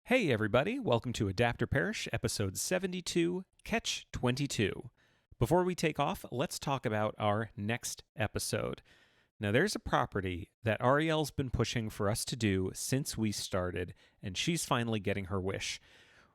Hey everybody, welcome to Adapter Parish, episode 72, Catch-22. Before we take off, let's talk about our next episode. Now there's a property that Ariel's been pushing for us to do since we started, and she's finally getting her wish.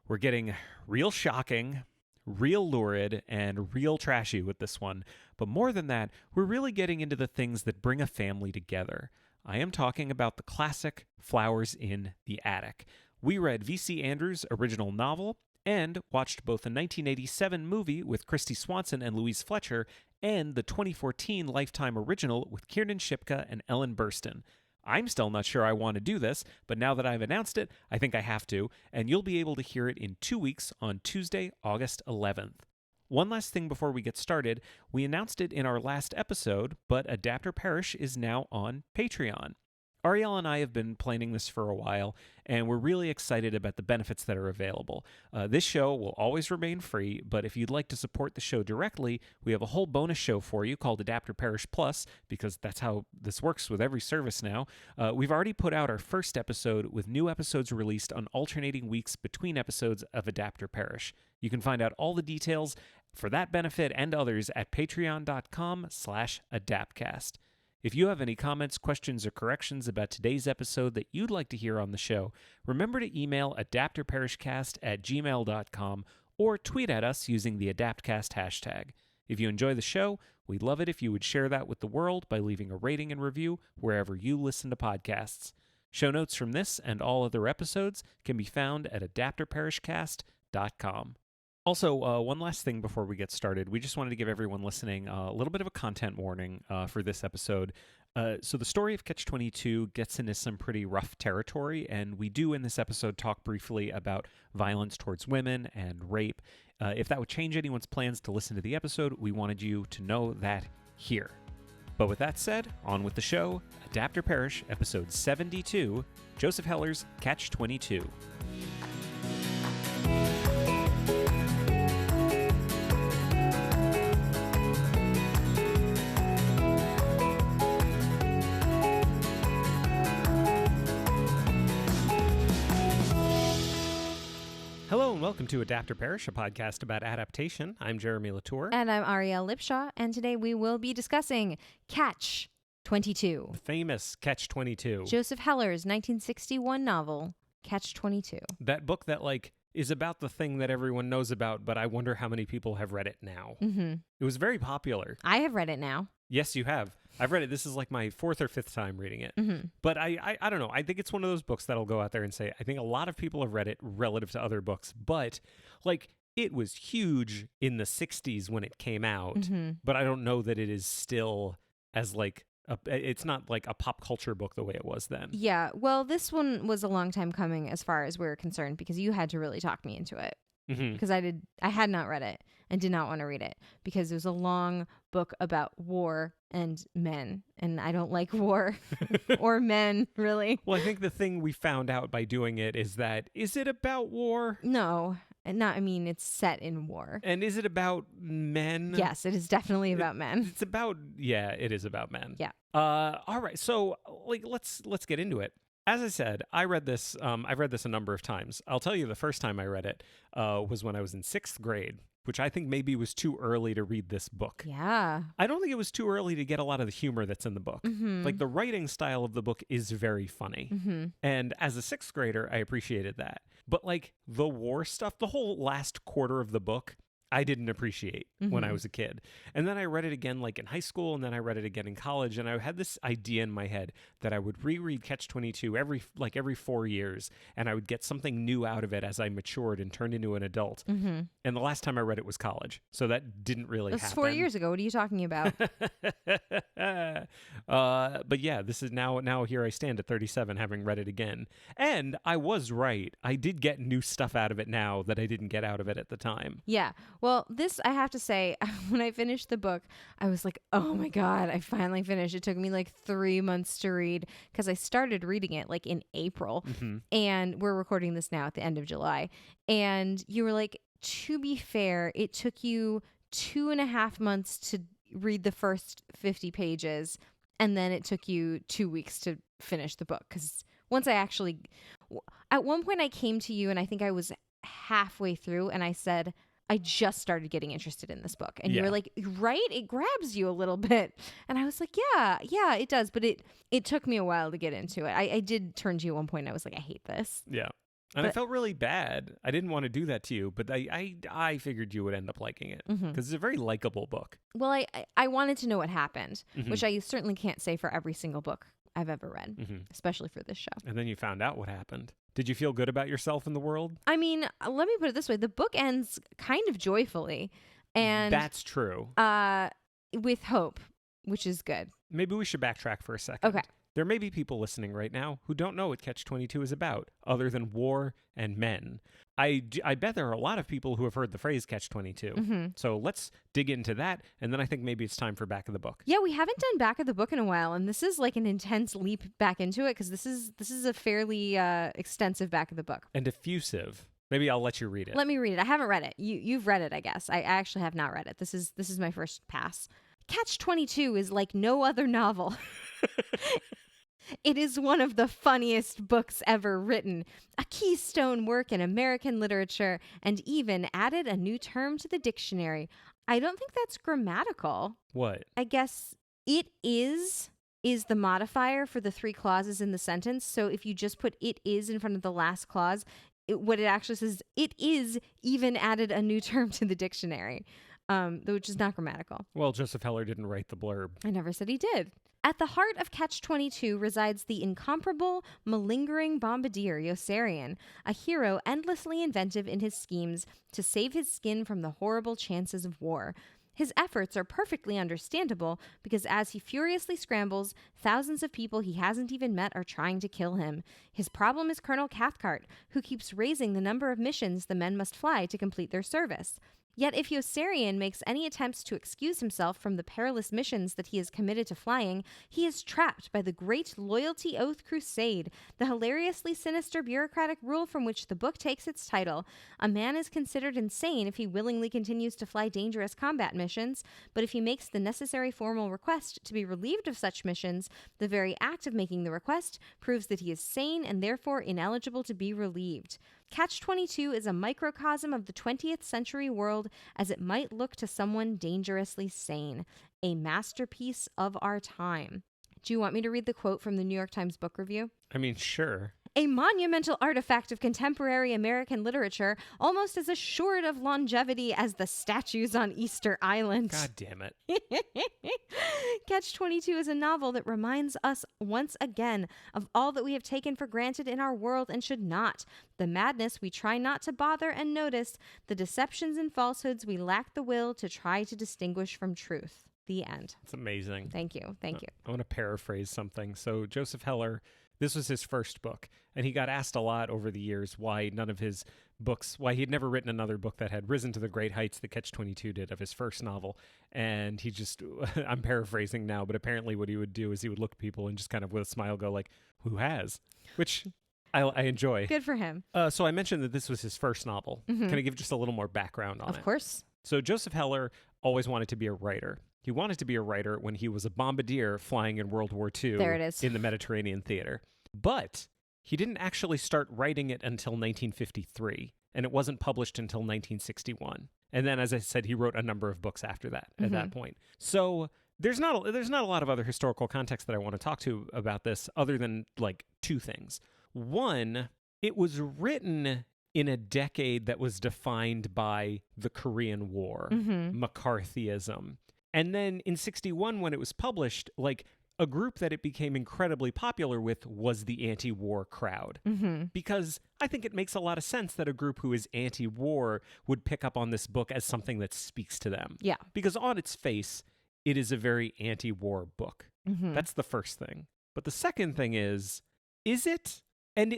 We're getting real shocking, real lurid, and real trashy with this one, but more than that, we're really getting into the things that bring a family together. I am talking about the classic Flowers in the Attic. We read V.C. Andrews' original novel and watched both the 1987 movie with Christy Swanson and Louise Fletcher and the 2014 Lifetime original with Kiernan Shipka and Ellen Burstyn. I'm still not sure I want to do this, but now that I've announced it, I think I have to, and you'll be able to hear it in 2 weeks on Tuesday, August 11th. One last thing before we get started, we announced it in our last episode, but Adapter Parish is now on Patreon. Ariel and I have been planning this for a while, and we're really excited about the benefits that are available. This show will always remain free, but if you'd like to support the show directly, we have a whole bonus show for you called Adapter Parish Plus, because that's how this works with every service now. We've already put out our first episode, with new episodes released on alternating weeks between episodes of Adapter Parish. You can find out all the details for that benefit and others at patreon.com/adaptcast. If you have any comments, questions, or corrections about today's episode that you'd like to hear on the show, remember to email adapterparishcast@gmail.com or tweet at us using the AdaptCast hashtag. If you enjoy the show, we'd love it if you would share that with the world by leaving a rating and review wherever you listen to podcasts. Show notes from this and all other episodes can be found at adapterparishcast.com. Also, one last thing before we get started. We just wanted to give everyone listening a little bit of a content warning for this episode. So the story of Catch-22 gets into some pretty rough territory, and we do in this episode talk briefly about violence towards women and rape. If that would change anyone's plans to listen to the episode, we wanted you to know that here. But with that said, on with the show, Adapter Parish, episode 72, Joseph Heller's Catch-22. Hello and welcome to Adapter Parish, a podcast about adaptation. I'm Jeremy Latour. And I'm Ariel Lipshaw, and today we will be discussing Catch-22. The famous Catch-22. Joseph Heller's 1961 novel, Catch-22. That book that, is about the thing that everyone knows about, but I wonder how many people have read it now. Mm-hmm. It was very popular. I have read it now. Yes, you have. I've read it. This is like my fourth or fifth time reading it. Mm-hmm. But I don't know. I think it's one of those books that'll go out there and say, I think a lot of people have read it relative to other books. But, it was huge in the 60s when it came out. Mm-hmm. But I don't know that it is still as, it's not like a pop culture book the way it was then. Yeah, well, this one was a long time coming as far as we're concerned, because you had to really talk me into it. Mm-hmm. Because I had not read it and did not want to read it because it was a long book about war and men, and I don't like war or men, really. Well, I think the thing we found out by doing it is it about war? No, it's set in war. And is it about men? Yes, it is definitely about men. It is about men. Yeah. All right, so let's get into it. As I said, I read this. I've read this a number of times. I'll tell you, the first time I read it was when I was in 6th grade, which I think maybe was too early to read this book. Yeah. I don't think it was too early to get a lot of the humor that's in the book. Mm-hmm. The writing style of the book is very funny. Mm-hmm. And as a 6th grader, I appreciated that. But the war stuff, the whole last quarter of the book, I didn't appreciate when I was a kid. And then I read it again in high school, and then I read it again in college, and I had this idea in my head that I would reread Catch-22 every 4 years, and I would get something new out of it as I matured and turned into an adult. Mm-hmm. And the last time I read it was college, so that didn't really happen. That's 4 years ago. What are you talking about? But yeah, this is now here I stand at 37 having read it again. And I was right. I did get new stuff out of it now that I didn't get out of it at the time. Yeah. Well, this, I have to say, when I finished the book, I was like, oh my God, I finally finished. It took me 3 months to read because I started reading it in April. Mm-hmm. And we're recording this now at the end of July. And you were like, to be fair, it took you 2.5 months to read the first 50 pages. And then it took you 2 weeks to finish the book because once I actually, at one point I came to you and I think I was halfway through and I said, I just started getting interested in this book. And you were like, right? It grabs you a little bit. And I was like, yeah, it does. But it took me a while to get into it. I did turn to you at one point and I was like, I hate this. Yeah. And I felt really bad. I didn't want to do that to you, but I figured you would end up liking it because it's a very likable book. Well, I wanted to know what happened, which I certainly can't say for every single book I've ever read, especially for this show. And then you found out what happened. Did you feel good about yourself in the world? I mean, let me put it this way. The book ends kind of joyfully. And that's true. With hope, which is good. Maybe we should backtrack for a second. Okay. There may be people listening right now who don't know what Catch-22 is about, other than war and men. I bet there are a lot of people who have heard the phrase Catch-22. So let's dig into that, and then I think maybe it's time for Back of the Book. Yeah, we haven't done Back of the Book in a while, and this is like an intense leap back into it, because this is a fairly extensive Back of the Book. And effusive. Maybe I'll let you read it. Let me read it. I haven't read it. You've read it, I guess. I actually have not read it. This is my first pass. Catch-22 is like no other novel. It is one of the funniest books ever written, a keystone work in American literature, and even added a new term to the dictionary. I don't think that's grammatical. What? I guess it is the modifier for the three clauses in the sentence. So if you just put it is in front of the last clause, what it actually says, it is even added a new term to the dictionary, which is not grammatical. Well, Joseph Heller didn't write the blurb. I never said he did. At the heart of Catch-22 resides the incomparable, malingering bombardier Yossarian, a hero endlessly inventive in his schemes to save his skin from the horrible chances of war. His efforts are perfectly understandable because as he furiously scrambles, thousands of people he hasn't even met are trying to kill him. His problem is Colonel Cathcart, who keeps raising the number of missions the men must fly to complete their service. Yet if Yossarian makes any attempts to excuse himself from the perilous missions that he is committed to flying, he is trapped by the Great Loyalty Oath Crusade, the hilariously sinister bureaucratic rule from which the book takes its title. A man is considered insane if he willingly continues to fly dangerous combat missions, but if he makes the necessary formal request to be relieved of such missions, the very act of making the request proves that he is sane and therefore ineligible to be relieved. Catch-22 is a microcosm of the 20th century world as it might look to someone dangerously sane, a masterpiece of our time. Do you want me to read the quote from the New York Times Book Review? I mean, sure. A monumental artifact of contemporary American literature, almost as assured of longevity as the statues on Easter Island. God damn it. Catch-22 is a novel that reminds us once again of all that we have taken for granted in our world and should not. The madness we try not to bother and notice, the deceptions and falsehoods we lack the will to try to distinguish from truth. The end. It's amazing. Thank you. Thank you. I want to paraphrase something. So Joseph Heller, this was his first book, and he got asked a lot over the years why none of his books, why he had never written another book that had risen to the great heights that Catch-22 did of his first novel. And he just, I'm paraphrasing now, but apparently what he would do is he would look at people and just kind of with a smile go like, who has? Which I enjoy. Good for him. So I mentioned that this was his first novel. Can I give just a little more background on it? Of course. So Joseph Heller always wanted to be a writer. He wanted to be a writer when he was a bombardier flying in World War II There it is. in the Mediterranean theater. But he didn't actually start writing it until 1953, and it wasn't published until 1961. And then, as I said, he wrote a number of books after that, at that point. So there's not a lot of other historical context that I want to talk to about this other than, like, two things. One, it was written in a decade that was defined by the Korean War, McCarthyism. And then in 61, when it was published, like, a group that it became incredibly popular with was the anti-war crowd. Because I think it makes a lot of sense that a group who is anti-war would pick up on this book as something that speaks to them. Yeah. Because on its face, it is a very anti-war book. That's the first thing. But the second thing is it? And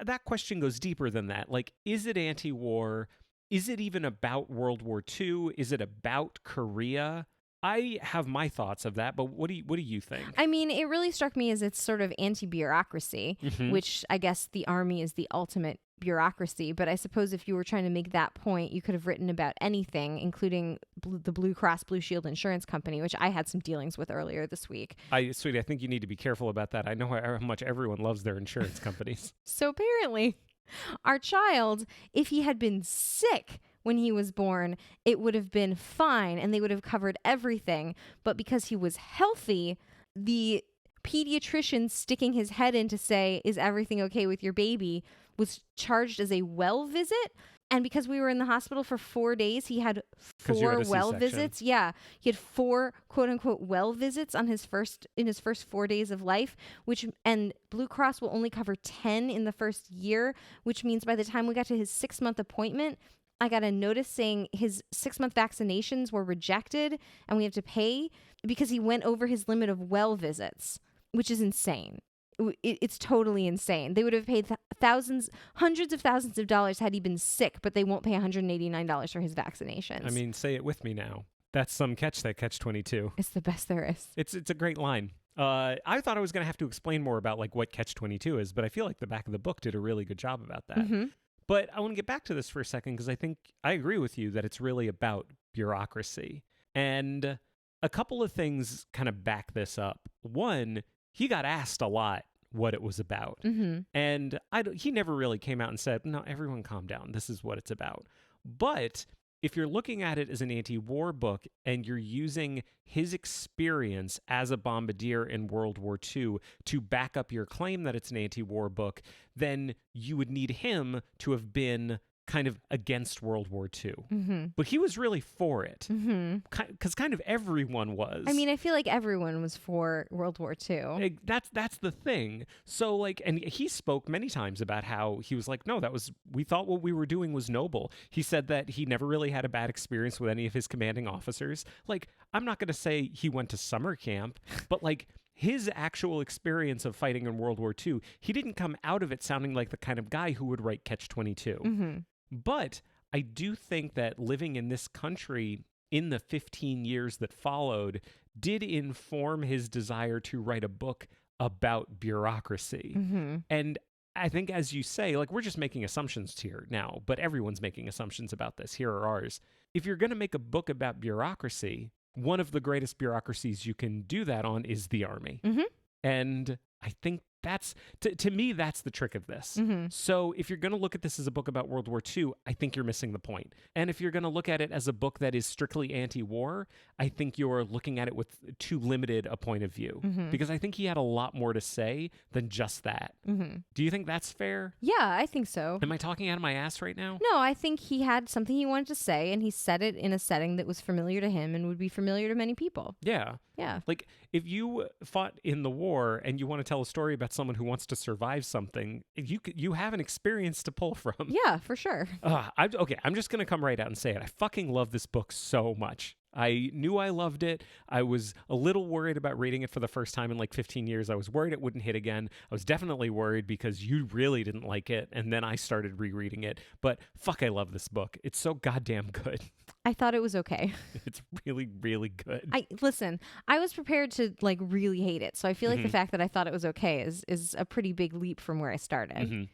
that question goes deeper than that. Like, is it anti-war? Is it even about World War II? Is it about Korea? I have my thoughts of that, but what do you think? I mean, it really struck me as it's sort of anti-bureaucracy, which I guess the army is the ultimate bureaucracy. But I suppose if you were trying to make that point, you could have written about anything, including the Blue Cross Blue Shield Insurance Company, which I had some dealings with earlier this week. Sweetie, I think you need to be careful about that. I know how much everyone loves their insurance companies. So apparently, our child, if he had been sick when he was born, it would have been fine and they would have covered everything. But because he was healthy, the pediatrician sticking his head in to say, is everything okay with your baby, was charged as a well visit. And because we were in the hospital for 4 days, he had 4 well visits. Yeah. He had 4 quote unquote well visits in his first 4 days of life, and Blue Cross will only cover 10 in the first year, which means by the time we got to his 6-month appointment, I got a notice saying his 6-month vaccinations were rejected and we have to pay because he went over his limit of well visits, which is insane. It's totally insane. They would have paid hundreds of thousands of dollars had he been sick, but they won't pay $189 for his vaccinations. I mean, say it with me now. That's some Catch-22. It's the best there is. It's a great line. I thought I was going to have to explain more about like what Catch-22 is, but I feel like the back of the book did a really good job about that. Mm-hmm. But I want to get back to this for a second because I think I agree with you that it's really about bureaucracy. And a couple of things kind of back this up. One, he got asked a lot what it was about. Mm-hmm. And he never really came out and said, no, everyone calm down. This is what it's about. But if you're looking at it as an anti-war book and you're using his experience as a bombardier in World War II to back up your claim that it's an anti-war book, then you would need him to have been kind of against World War II. Mm-hmm. But he was really for it. Mm-hmm. Because kind of everyone was. I mean, I feel like everyone was for World War II. That's the thing. So, like, and he spoke many times about how he was like, no, we thought what we were doing was noble. He said that he never really had a bad experience with any of his commanding officers. Like, I'm not going to say he went to summer camp, but like, his actual experience of fighting in World War II, he didn't come out of it sounding like the kind of guy who would write Catch-22. Mm-hmm. But I do think that living in this country in the 15 years that followed did inform his desire to write a book about bureaucracy. Mm-hmm. And I think, as you say, like, we're just making assumptions here now, but everyone's making assumptions about this. Here are ours. If you're going to make a book about bureaucracy, one of the greatest bureaucracies you can do that on is the army. Mm-hmm. And I think that's, to me, that's the trick of this. Mm-hmm. So if you're going to look at this as a book about World War II, I think you're missing the point. And if you're going to look at it as a book that is strictly anti-war, I think you're looking at it with too limited a point of view. Mm-hmm. Because I think he had a lot more to say than just that. Mm-hmm. Do you think that's fair? Yeah, I think so. Am I talking out of my ass right now? No, I think he had something he wanted to say, and he said it in a setting that was familiar to him and would be familiar to many people. Yeah. Yeah. Like, if you fought in the war and you want to tell a story about someone who wants to survive something, you have an experience to pull from. Yeah, for sure. I'm just going to come right out and say it. I fucking love this book so much. I knew I loved it. I was a little worried about reading it for the first time in like 15 years. I was worried it wouldn't hit again. I was definitely worried because you really didn't like it. And then I started rereading it. But fuck, I love this book. It's so goddamn good. I thought it was okay. It's really, really good. Listen, I was prepared to like really hate it. So I feel like the fact that I thought it was okay is a pretty big leap from where I started. Mm-hmm.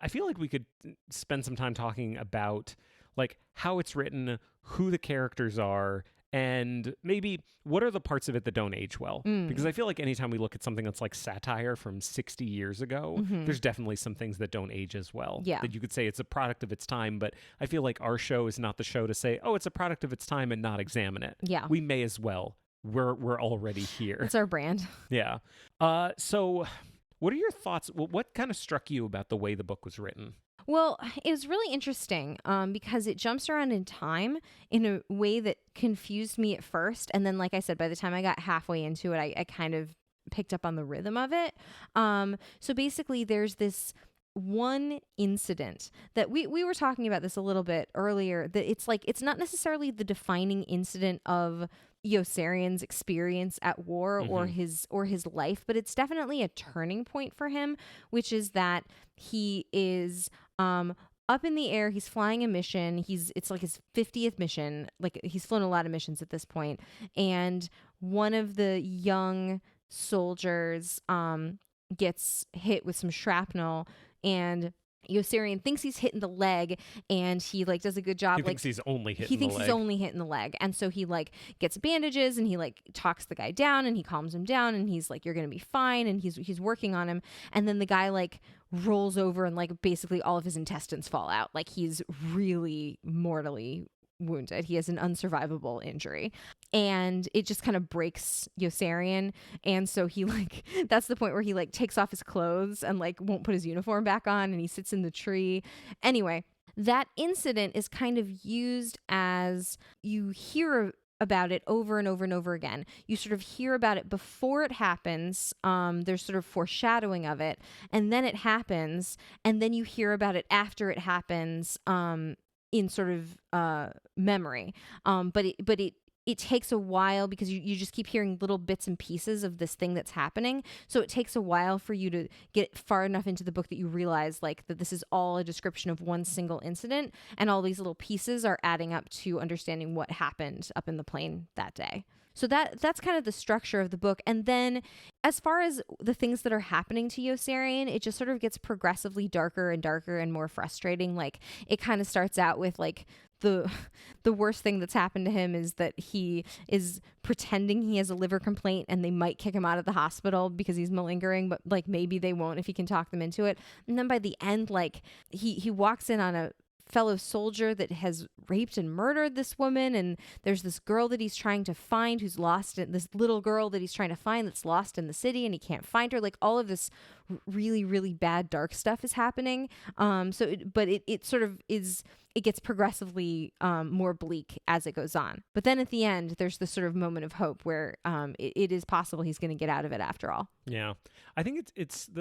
I feel like we could spend some time talking about like how it's written, who the characters are, and maybe what are the parts of it that don't age well. Because I feel like anytime we look at something that's like satire from 60 years ago, there's definitely some things that don't age as well. Yeah. That you could say it's a product of its time, but I feel like our show is not the show to say, oh, it's a product of its time and not examine it. Yeah. We may as well. We're already here. It's our brand. Yeah. So what are your thoughts? What kind of struck you about the way the book was written? Well, it was really interesting because it jumps around in time in a way that confused me at first. And then, like I said, by the time I got halfway into it, I kind of picked up on the rhythm of it. So basically, there's this one incident that we were talking about this a little bit earlier, that it's not necessarily the defining incident of Yossarian's experience at war or his life, but it's definitely a turning point for him, which is that he is up in the air. He's flying a mission. It's like his 50th mission. Like, he's flown a lot of missions at this point. And one of the young soldiers gets hit with some shrapnel, and Yossarian thinks he's hitting the leg, and he like does a good job. He thinks he's only hitting he thinks the leg. he's only hitting the leg, and so he like gets bandages, and he like talks the guy down, and he calms him down, and he's like, "You're gonna be fine," and he's working on him, and then the guy like rolls over, and like basically all of his intestines fall out. Like, he's really mortally wounded. He has an unsurvivable injury, and it just kind of breaks Yossarian. And so he like, that's the point where he like takes off his clothes and like won't put his uniform back on, and he sits in the tree. Anyway, that incident is kind of used as, you hear about it over and over and over again. You sort of hear about it before it happens. There's sort of foreshadowing of it, and then it happens, and then you hear about it after it happens, in sort of memory. But it takes a while, because you just keep hearing little bits and pieces of this thing that's happening. So it takes a while for you to get far enough into the book that you realize like that this is all a description of one single incident, and all these little pieces are adding up to understanding what happened up in the plane that day. So that's kind of the structure of the book. And then as far as the things that are happening to Yossarian, it just sort of gets progressively darker and darker and more frustrating. Like, it kind of starts out with like the worst thing that's happened to him is that he is pretending he has a liver complaint, and they might kick him out of the hospital because he's malingering, but like maybe they won't if he can talk them into it. And then by the end, like he walks in on a fellow soldier that has raped and murdered this woman, and there's this girl that he's trying to find who's lost, this little girl that he's trying to find that's lost in the city, and he can't find her. Like, all of this really, really bad dark stuff is happening. It sort of is, it gets progressively more bleak as it goes on. But then at the end, there's this sort of moment of hope where it is possible he's going to get out of it after all. Yeah. I think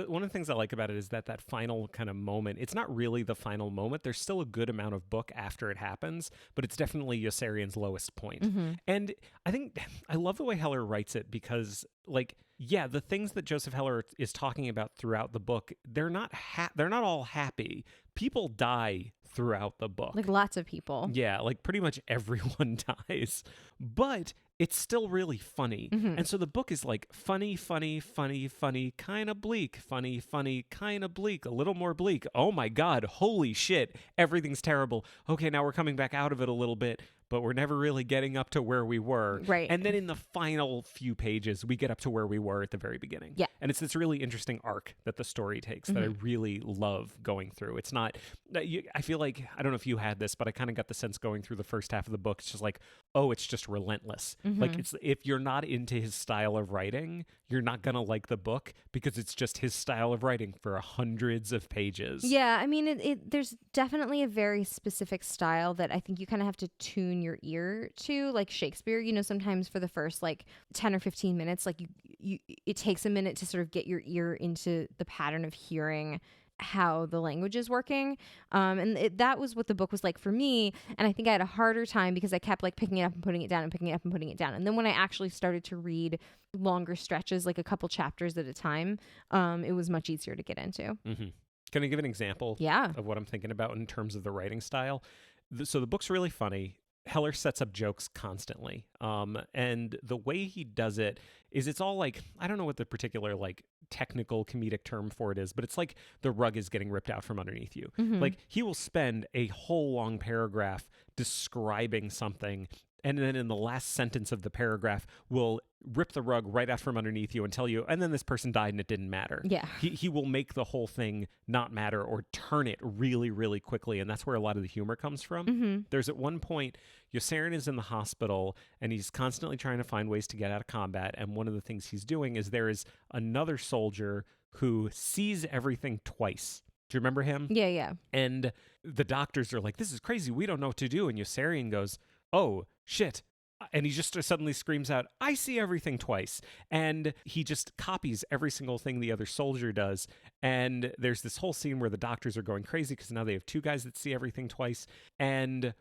one of the things I like about it is that final kind of moment, it's not really the final moment. There's still a good amount of book after it happens, but it's definitely Yossarian's lowest point. Mm-hmm. And I love the way Heller writes it, because like, yeah, the things that Joseph Heller is talking about throughout the book, they're not all happy. People die throughout the book. Like, lots of people. Yeah, like pretty much everyone dies. But it's still really funny. Mm-hmm. And so the book is like funny, kind of bleak, funny, kind of bleak, a little more bleak. Oh my God, holy shit, everything's terrible. Okay, now we're coming back out of it a little bit, but we're never really getting up to where we were. Right. And then in the final few pages, we get up to where we were at the very beginning. Yeah. And it's this really interesting arc that the story takes that I really love going through. It's not, I feel like, I don't know if you had this, but I kind of got the sense going through the first half of the book, it's just like, oh, it's just relentless. Like, it's, if you're not into his style of writing, you're not going to like the book, because it's just his style of writing for hundreds of pages. Yeah, I mean, there's definitely a very specific style that I think you kind of have to tune your ear to, like Shakespeare. You know, sometimes for the first like 10 or 15 minutes, like it takes a minute to sort of get your ear into the pattern of hearing how the language is working. That was what the book was like for me. And I think I had a harder time because I kept like picking it up and putting it down and picking it up and putting it down. And then when I actually started to read longer stretches, like a couple chapters at a time, it was much easier to get into. Mm-hmm. Can I give an example of what I'm thinking about in terms of the writing style? So the book's really funny. Heller sets up jokes constantly. And the way he does it is, it's all like, I don't know what the particular like technical comedic term for it is, but it's like the rug is getting ripped out from underneath you. Like, he will spend a whole long paragraph describing something, and then in the last sentence of the paragraph will rip the rug right out from underneath you and tell you, and then this person died and it didn't matter. Yeah. He will make the whole thing not matter, or turn it really, really quickly. And that's where a lot of the humor comes from. There's at one point, Yossarian is in the hospital, and he's constantly trying to find ways to get out of combat. And one of the things he's doing is, there is another soldier who sees everything twice. Do you remember him? Yeah. And the doctors are like, this is crazy, we don't know what to do. And Yossarian goes, oh, shit. And he just suddenly screams out, I see everything twice. And he just copies every single thing the other soldier does. And there's this whole scene where the doctors are going crazy because now they have two guys that see everything twice. And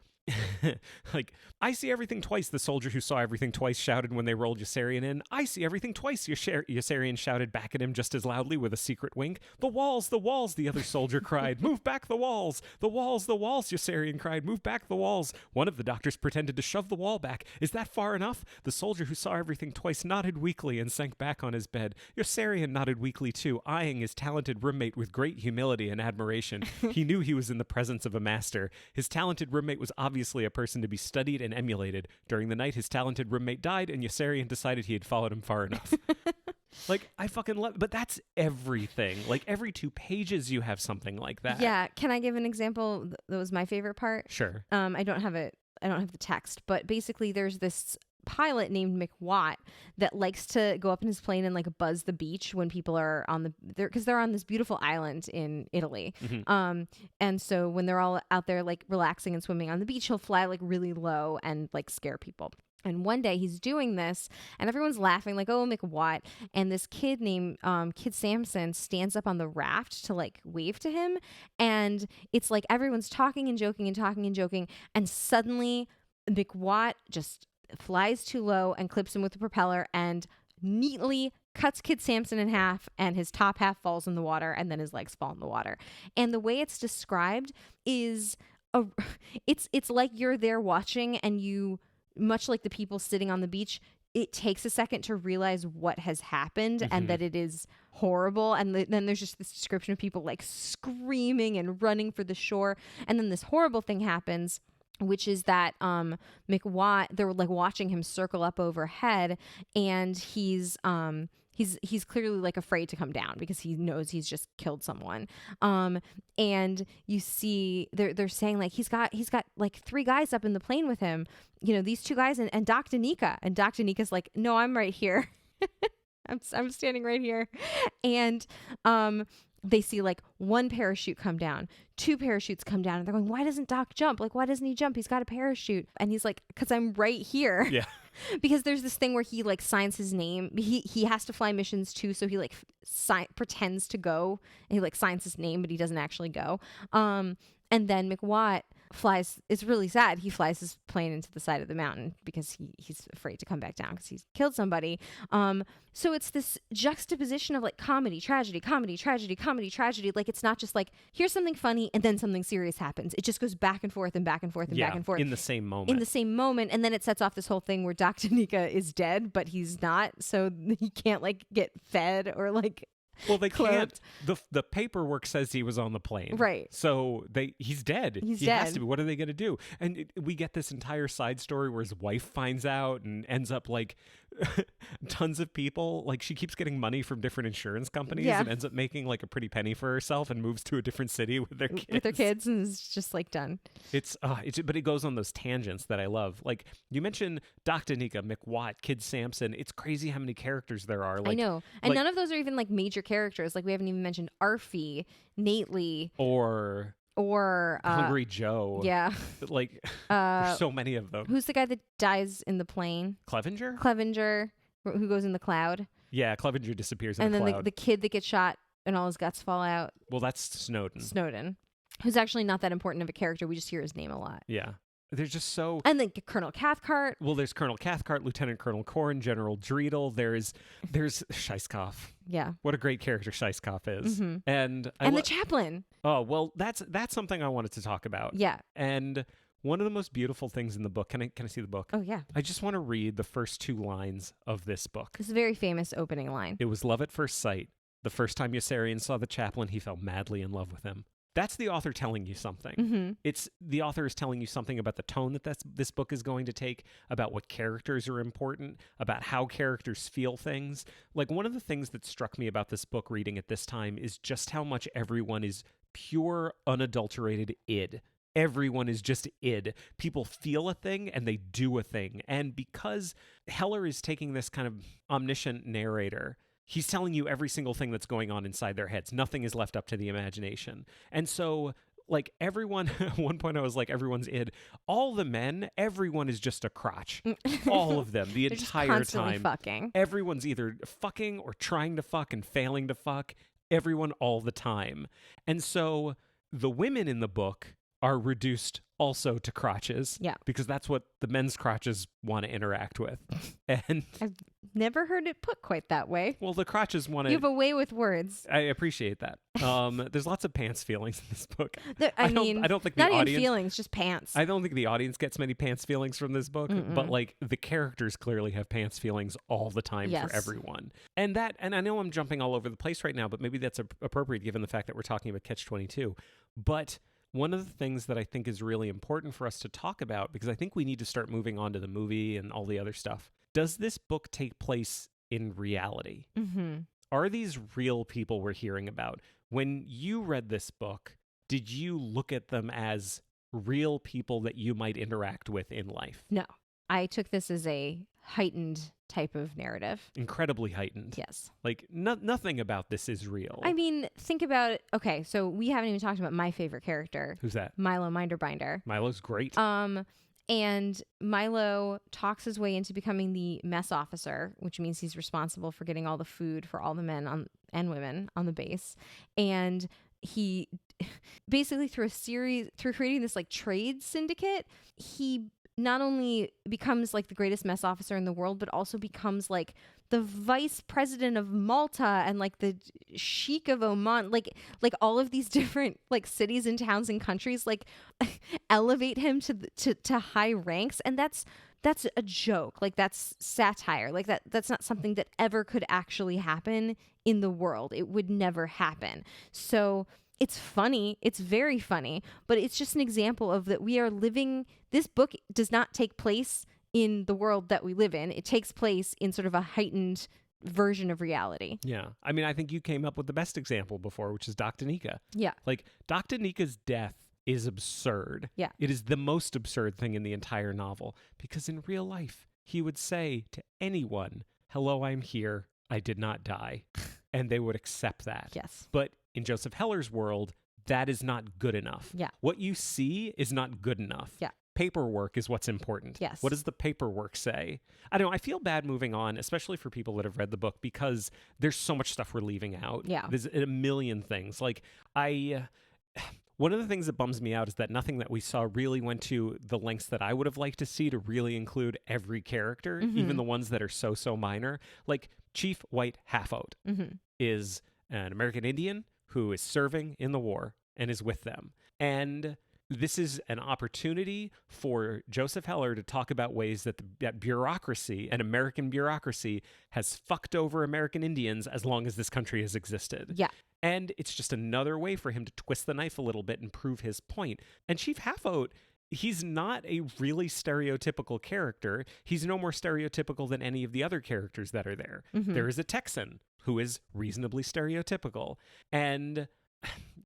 Like, I see everything twice, the soldier who saw everything twice shouted when they rolled Yossarian in. I see everything twice, Yossarian shouted back at him just as loudly with a secret wink. The walls, the other soldier cried. Move back the walls, Yossarian cried. Move back the walls. One of the doctors pretended to shove the wall back. Is that far enough? The soldier who saw everything twice nodded weakly and sank back on his bed. Yossarian nodded weakly too, eyeing his talented roommate with great humility and admiration. He knew he was in the presence of a master. His talented roommate was obviously a person to be studied and emulated. During the night, his talented roommate died, and Yossarian decided he had followed him far enough. Like, I fucking love, but that's everything. Like, every 2 pages you have something like that. Yeah. Can I give an example? That was my favorite part. Sure. I don't have the text, but basically there's this pilot named McWatt that likes to go up in his plane and like buzz the beach when people are on because they're on this beautiful island in Italy. Mm-hmm. And so when they're all out there like relaxing and swimming on the beach, he'll fly like really low and like scare people. And one day he's doing this and everyone's laughing like, oh, McWatt. And this kid named Kid Samson stands up on the raft to like wave to him. And it's like everyone's talking and joking and talking and joking. And suddenly McWatt just flies too low and clips him with the propeller and neatly cuts Kid Samson in half, and his top half falls in the water and then his legs fall in the water. And the way it's described is it's like you're there watching, and you, much like the people sitting on the beach, it takes a second to realize what has happened and that it is horrible. And then there's just this description of people like screaming and running for the shore. And then this horrible thing happens, which is that McWatt, they're like watching him circle up overhead, and he's clearly like afraid to come down because he knows he's just killed someone. And you see they're saying like he's got like 3 guys up in the plane with him, you know, these 2 guys and Doc Danica. And Doc Danica's like, no, I'm right here. I'm standing right here. And they see like 1 parachute come down, 2 parachutes come down, and they're going, why doesn't Doc jump? Like, why doesn't he jump? He's got a parachute. And he's like, because I'm right here. Yeah. Because there's this thing where he like signs his name. He has to fly missions too, so he like pretends to go, and he like signs his name, but he doesn't actually go. And then McWatt flies. It's really sad. He flies his plane into the side of the mountain because he's afraid to come back down because he's killed somebody. So it's this juxtaposition of like comedy, tragedy, comedy, tragedy, comedy, tragedy. Like, it's not just like, here's something funny and then something serious happens. It just goes back and forth and back and forth and back and forth. In the same moment. And then it sets off this whole thing where Doc Danica is dead, but he's not. So he can't like get fed or like, well, they can't. The paperwork says he was on the plane, right? So he's dead. He has to be. What are they going to do? And we get this entire side story where his wife finds out and ends up like tons of people. Like, she keeps getting money from different insurance companies and ends up making like a pretty penny for herself and moves to a different city with their kids. And it's just like done. But it goes on those tangents that I love. Like, you mentioned Doc Danica, McWatt, Kid Samson. It's crazy how many characters there are. Like, I know, and none of those are even like major characters. Like, we haven't even mentioned Arfie, Nately, or Hungry Joe. Yeah. Like, there's so many of them. Who's the guy that dies in the plane? Clevenger, who goes in the cloud. Yeah, Clevenger disappears in the cloud. And then the kid that gets shot and all his guts fall out. Well, that's Snowden. Who's actually not that important of a character. We just hear his name a lot. Yeah. There's just so... And then Colonel Cathcart. Well, there's Colonel Cathcart, Lieutenant Colonel Korn, General Dreedle. There's Scheisskopf. Yeah. What a great character Scheisskopf is. Mm-hmm. And the chaplain. Oh, well, that's something I wanted to talk about. Yeah. And one of the most beautiful things in the book... Can I see the book? Oh, yeah. I just want to read the first 2 lines of this book. This is a very famous opening line. It was love at first sight. The first time Yossarian saw the chaplain, he fell madly in love with him. That's the author telling you something. Mm-hmm. The author is telling you something about the tone that this book is going to take, about what characters are important, about how characters feel things. Like, one of the things that struck me about this book reading at this time is just how much everyone is pure, unadulterated id. Everyone is just id. People feel a thing and they do a thing. And because Heller is taking this kind of omniscient narrator, he's telling you every single thing that's going on inside their heads. Nothing is left up to the imagination. And so, like, everyone, at one point I was like, everyone's id. All the men, everyone is just a crotch. All of them, the entire just constantly time. Fucking. Everyone's either fucking or trying to fuck and failing to fuck. Everyone all the time. And so the women in the book are reduced also to crotches. Yeah. Because that's what the men's crotches want to interact with. And I've never heard it put quite that way. well, the crotches want You to... have a way with words. I appreciate that. There's lots of pants feelings in this book. I don't think the not even audience... feelings, just pants. I don't think the audience gets many pants feelings from this book, but like the characters clearly have pants feelings all the time Yes. for everyone. And I know I'm jumping all over the place right now, but maybe that's appropriate given the fact that we're talking about Catch-22. But one of the things that I think is really important for us to talk about, because I think we need to start moving on to the movie and all the other stuff. Does this book take place in reality? Mm-hmm. Are these real people we're hearing about? When you read this book, did you look at them as real people that you might interact with in life? No, I took this as a heightened type of narrative. Incredibly heightened. Yes. Like, nothing about this is real. I mean, think about it. Okay, so we haven't even talked about my favorite character. Who's that? Milo Minderbinder. Milo's great. And Milo talks his way into becoming the mess officer, which means he's responsible for getting all the food for all the men and women on the base. And he basically through creating this like trade syndicate, he not only becomes like the greatest mess officer in the world, but also becomes like the vice president of Malta and like the sheik of Oman, like all of these different like cities and towns and countries like elevate him to high ranks. And that's a joke. Like that's satire. Like that's not something that ever could actually happen in the world. It would never happen. So it's funny. It's very funny, but it's just an example of that we are living. This book does not take place in the world that we live in. It takes place in sort of a heightened version of reality. Yeah. I mean, I think you came up with the best example before, which is Dr. Nika. Yeah. Like, Dr. Nika's death is absurd. Yeah. It is the most absurd thing in the entire novel, because in real life, he would say to anyone, "Hello, I'm here. I did not die." And they would accept that. Yes. But in Joseph Heller's world, that is not good enough. Yeah. What you see is not good enough. Yeah. Paperwork is what's important. Yes. What does the paperwork say? I don't know. I feel bad moving on, especially for people that have read the book, because there's so much stuff we're leaving out. Yeah. There's a million things. Like, one of the things that bums me out is that nothing that we saw really went to the lengths that I would have liked to see to really include every character, even the ones that are so minor. Like, Chief White Half-Oat is an American Indian who is serving in the war and is with them. And this is an opportunity for Joseph Heller to talk about ways that that bureaucracy and American bureaucracy has fucked over American Indians as long as this country has existed. Yeah. And it's just another way for him to twist the knife a little bit and prove his point. And Chief Half-Oat, he's not a really stereotypical character. He's no more stereotypical than any of the other characters that are there. There is a Texan who is reasonably stereotypical. And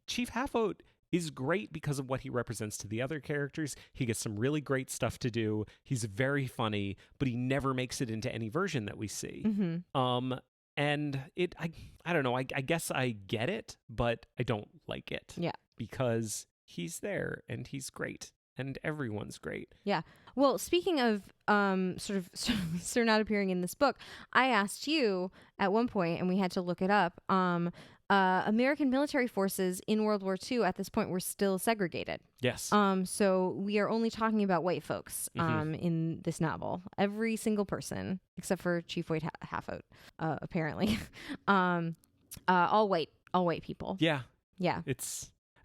Chief Half-Oat is great because of what he represents to the other characters. He gets some really great stuff to do. He's very funny, but he never makes it into any version that we see. And I don't know, I guess I get it, but I don't like it. Yeah. Because he's there and he's great and everyone's great. Yeah. Well, speaking of sort of not appearing in this book, I asked you at one point, and we had to look it up, American military forces in World War II at this point were still segregated. Yes. So we are only talking about white folks in this novel. Every single person, except for Chief White Half-Oat, apparently. All white people. Yeah. Yeah.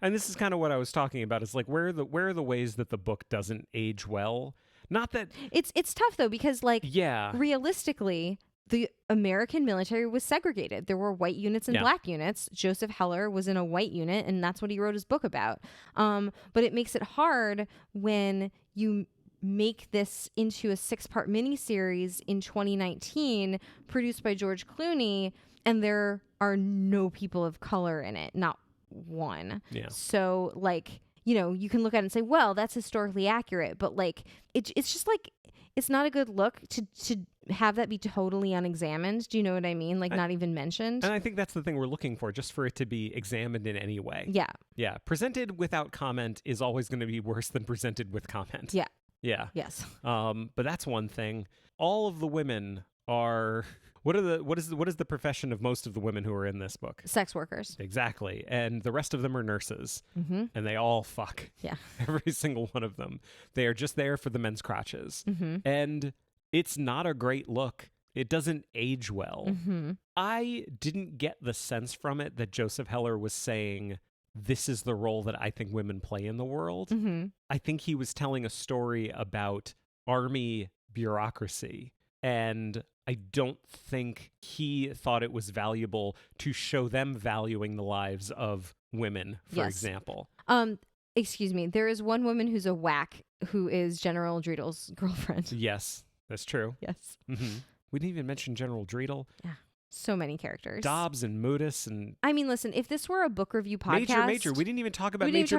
And this is kind of what I was talking about. It's like, where are the ways that the book doesn't age well? Not that... It's tough, though, because, like, yeah, realistically, the American military was segregated. There were white units and black units. Joseph Heller was in a white unit, and that's what he wrote his book about. But it makes it hard when you make this into a 6-part miniseries in 2019, produced by George Clooney, and there are no people of color in it. Not one. Yeah. So, like, you know, you can look at it and say, well, that's historically accurate, but like it's just like it's not a good look to have that be totally unexamined. Do you know what I mean? Like, not even mentioned. And I think that's the thing we're looking for, just for it to be examined in any way. Yeah. Yeah. Presented without comment is always going to be worse than presented with comment. Yeah. Yeah. Yes. But that's one thing. All of the women are What is the profession of most of the women who are in this book? Sex workers. Exactly. And the rest of them are nurses. Mm-hmm. And they all fuck. Yeah. Every single one of them. They are just there for the men's crotches. Mm-hmm. And it's not a great look. It doesn't age well. Mm-hmm. I didn't get the sense from it that Joseph Heller was saying, this is the role that I think women play in the world. Mm-hmm. I think he was telling a story about army bureaucracy. And I don't think he thought it was valuable to show them valuing the lives of women, for example. Excuse me. There is one woman who's a whack who is General Dreedle's girlfriend. Yes, that's true. Yes. Mm-hmm. We didn't even mention General Dreedle. Yeah. So many characters. Dobbs and Moodus and... I mean, listen, if this were a book review podcast... Major. We didn't even talk about Major.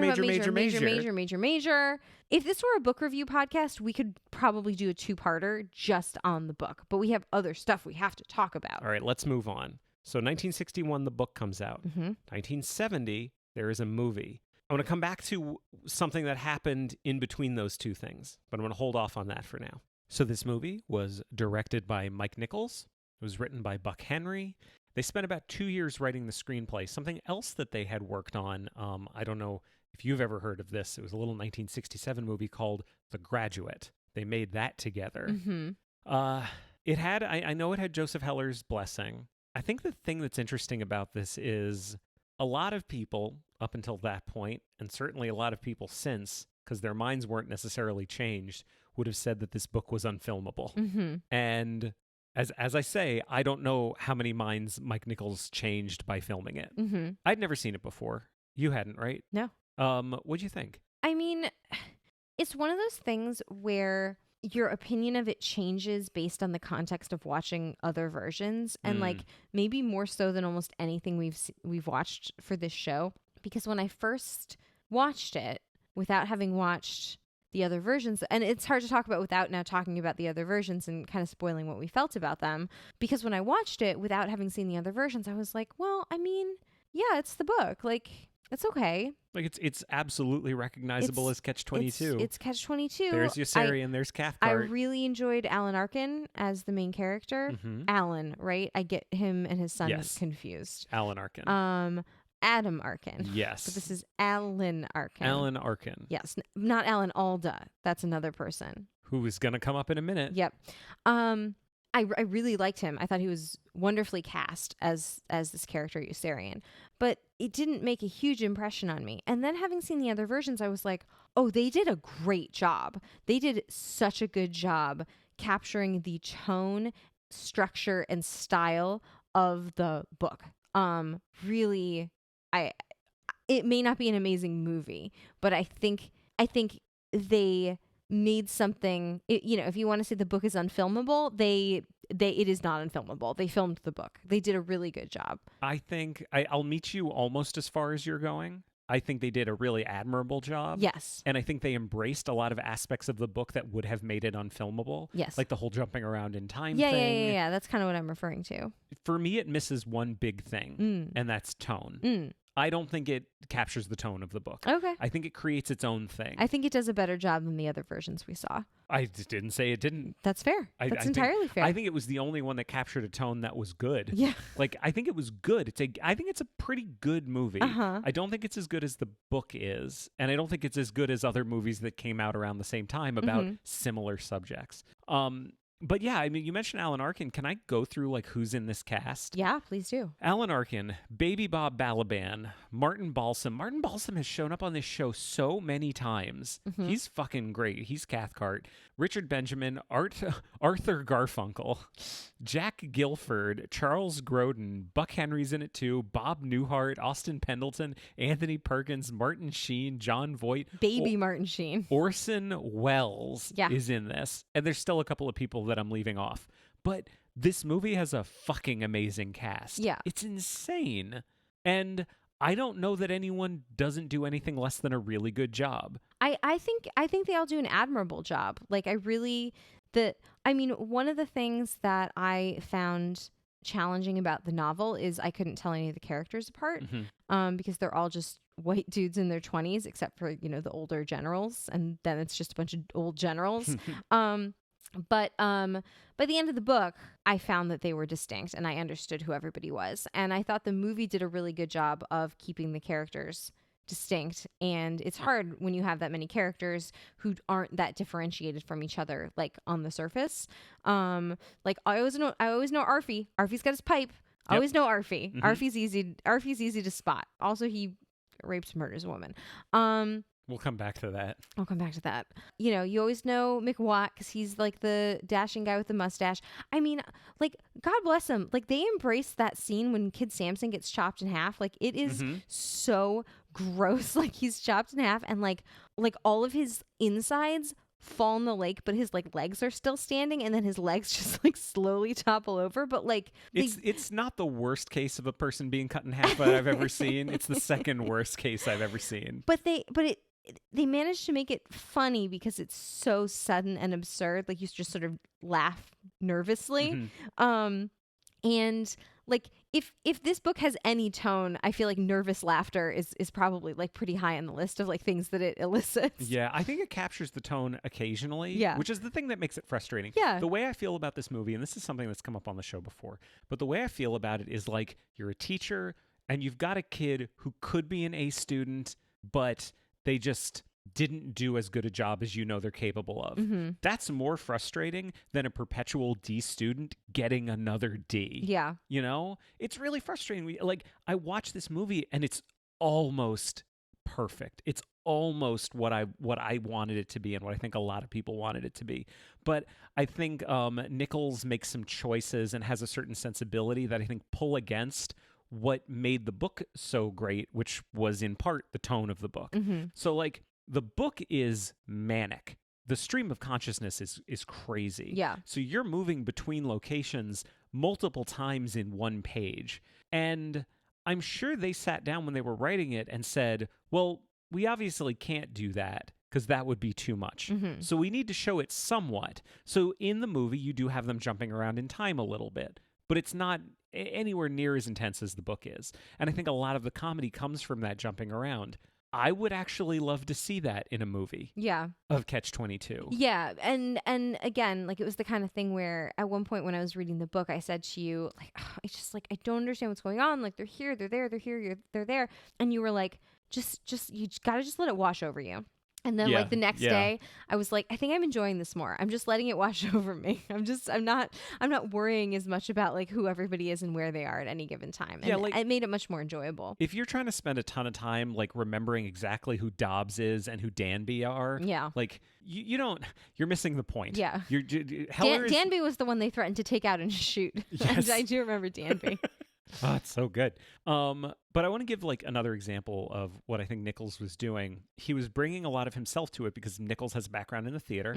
If this were a book review podcast, we could probably do a two-parter just on the book. But we have other stuff we have to talk about. All right, let's move on. So 1961, the book comes out. Mm-hmm. 1970, there is a movie. I want to come back to something that happened in between those two things, but I'm going to hold off on that for now. So this movie was directed by Mike Nichols. It was written by Buck Henry. They spent about 2 years writing the screenplay. Something else that they had worked on, I don't know if you've ever heard of this. It was a little 1967 movie called The Graduate. They made that together. Mm-hmm. It had, I know it had Joseph Heller's blessing. I think the thing that's interesting about this is a lot of people up until that point, and certainly a lot of people since, because their minds weren't necessarily changed, would have said that this book was unfilmable. Mm-hmm. And as I say, I don't know how many minds Mike Nichols changed by filming it. Mm-hmm. I'd never seen it before. You hadn't, right? No. What'd you think? I mean, it's one of those things where your opinion of it changes based on the context of watching other versions, and like maybe more so than almost anything we've watched for this show. Because when I first watched it, without having watched the other versions, and it's hard to talk about without now talking about the other versions and kind of spoiling what we felt about them, because when I watched it without having seen the other versions, I was like, well, I mean, yeah, it's the book. Like, it's okay. Like, it's absolutely recognizable as Catch-22. It's Catch-22. There's Yossarian, there's Cathcart. I really enjoyed Alan Arkin as the main character. Mm-hmm. Alan, right? I get him and his son confused. Alan Arkin. Adam Arkin. Yes. But this is Alan Arkin. Alan Arkin. Yes. Not Alan Alda. That's another person. Who is going to come up in a minute. Yep. I really liked him. I thought he was wonderfully cast as this character, Yossarian. But it didn't make a huge impression on me. And then having seen the other versions, I was like, oh, they did a great job. They did such a good job capturing the tone, structure, and style of the book. Really... it may not be an amazing movie, but I think they made something, if you want to say the book is unfilmable, it is not unfilmable. They filmed the book. They did a really good job. I think I'll meet you almost as far as you're going. I think they did a really admirable job. Yes. And I think they embraced a lot of aspects of the book that would have made it unfilmable. Yes. Like the whole jumping around in time thing. Yeah. That's kind of what I'm referring to. For me, it misses one big thing, and that's tone. I don't think it captures the tone of the book. Okay. I think it creates its own thing. I think it does a better job than the other versions we saw. I just didn't say it didn't. That's fair. That's entirely fair. I think it was the only one that captured a tone that was good. Yeah. Like, I think it was good. I think it's a pretty good movie. Uh-huh. I don't think it's as good as the book is, and I don't think it's as good as other movies that came out around the same time about similar subjects. But yeah, I mean, you mentioned Alan Arkin. Can I go through like who's in this cast? Yeah, please do. Alan Arkin, Baby Bob Balaban, Martin Balsam. Martin Balsam has shown up on this show so many times. Mm-hmm. He's fucking great. He's Cathcart. Richard Benjamin, Arthur Garfunkel, Jack Gilford, Charles Grodin, Buck Henry's in it too, Bob Newhart, Austin Pendleton, Anthony Perkins, Martin Sheen, John Voight. Baby Martin Sheen. Orson Welles is in this. And there's still a couple of people that I'm leaving off. But this movie has a fucking amazing cast. Yeah. It's insane. And I don't know that anyone doesn't do anything less than a really good job. I think they all do an admirable job. Like one of the things that I found challenging about the novel is I couldn't tell any of the characters apart because they're all just white dudes in their 20s, except for, the older generals. And then it's just a bunch of old generals. But by the end of the book, I found that they were distinct and I understood who everybody was. And I thought the movie did a really good job of keeping the characters distinct. And it's hard when you have that many characters who aren't that differentiated from each other, like on the surface. Like I always know Arfie. Arfie's got his pipe. I Yep. always know Arfie. Mhm. Arfie's easy to spot. Also, he raped, murders a woman. We'll come back to that. I'll come back to that. You know, you always know McWatt because he's like the dashing guy with the mustache. I mean, like, God bless him. Like, they embraced that scene when Kid Samson gets chopped in half. Like, it is so gross. Like, he's chopped in half and like all of his insides fall in the lake, but his like legs are still standing, and then his legs just like slowly topple over. But like, It's not the worst case of a person being cut in half that I've ever seen. It's the second worst case I've ever seen. But they managed to make it funny because it's so sudden and absurd. Like, you just sort of laugh nervously. And like, if this book has any tone, I feel like nervous laughter is probably like pretty high on the list of like things that it elicits. Yeah, I think it captures the tone occasionally, Yeah. which is the thing that makes it frustrating. Yeah. The way I feel about this movie, and this is something that's come up on the show before, but the way I feel about it is like you're a teacher and you've got a kid who could be an A student, but they just didn't do as good a job as you know they're capable of. That's more frustrating than a perpetual D student getting another D. Yeah. You know? It's really frustrating. Like, I watch this movie and it's almost perfect. It's almost what I wanted it to be and what I think a lot of people wanted it to be. But I think Nichols makes some choices and has a certain sensibility that I think pull against what made the book so great, which was in part the tone of the book. So like, the book is manic. The stream of consciousness is crazy. Yeah. So you're moving between locations multiple times in one page. And I'm sure they sat down when they were writing it and said, well, we obviously can't do that because that would be too much. So we need to show it somewhat. So in the movie, you do have them jumping around in time a little bit, but it's not anywhere near as intense as the book is. And I think a lot of the comedy comes from that jumping around. I would actually love to see that in a movie. Yeah. Of Catch-22. Yeah, and again, like, it was the kind of thing where at one point when I was reading the book, I said to you, like, I just like, I don't understand what's going on. Like, they're here, they're there, they're here, they're there, and you were like, just you gotta just let it wash over you. And then like the next day, I was like, I think I'm enjoying this more. I'm just letting it wash over me. I'm not worrying as much about like who everybody is and where they are at any given time. And like, it made it much more enjoyable. If you're trying to spend a ton of time like remembering exactly who Dobbs is and who Danby are, like you don't, you're missing the point. Yeah. Danby was the one they threatened to take out and shoot. Yes. I do remember Danby. Oh, it's so good. But I want to give like another example of what I think Nichols was doing. He was bringing a lot of himself to it because Nichols has a background in the theater.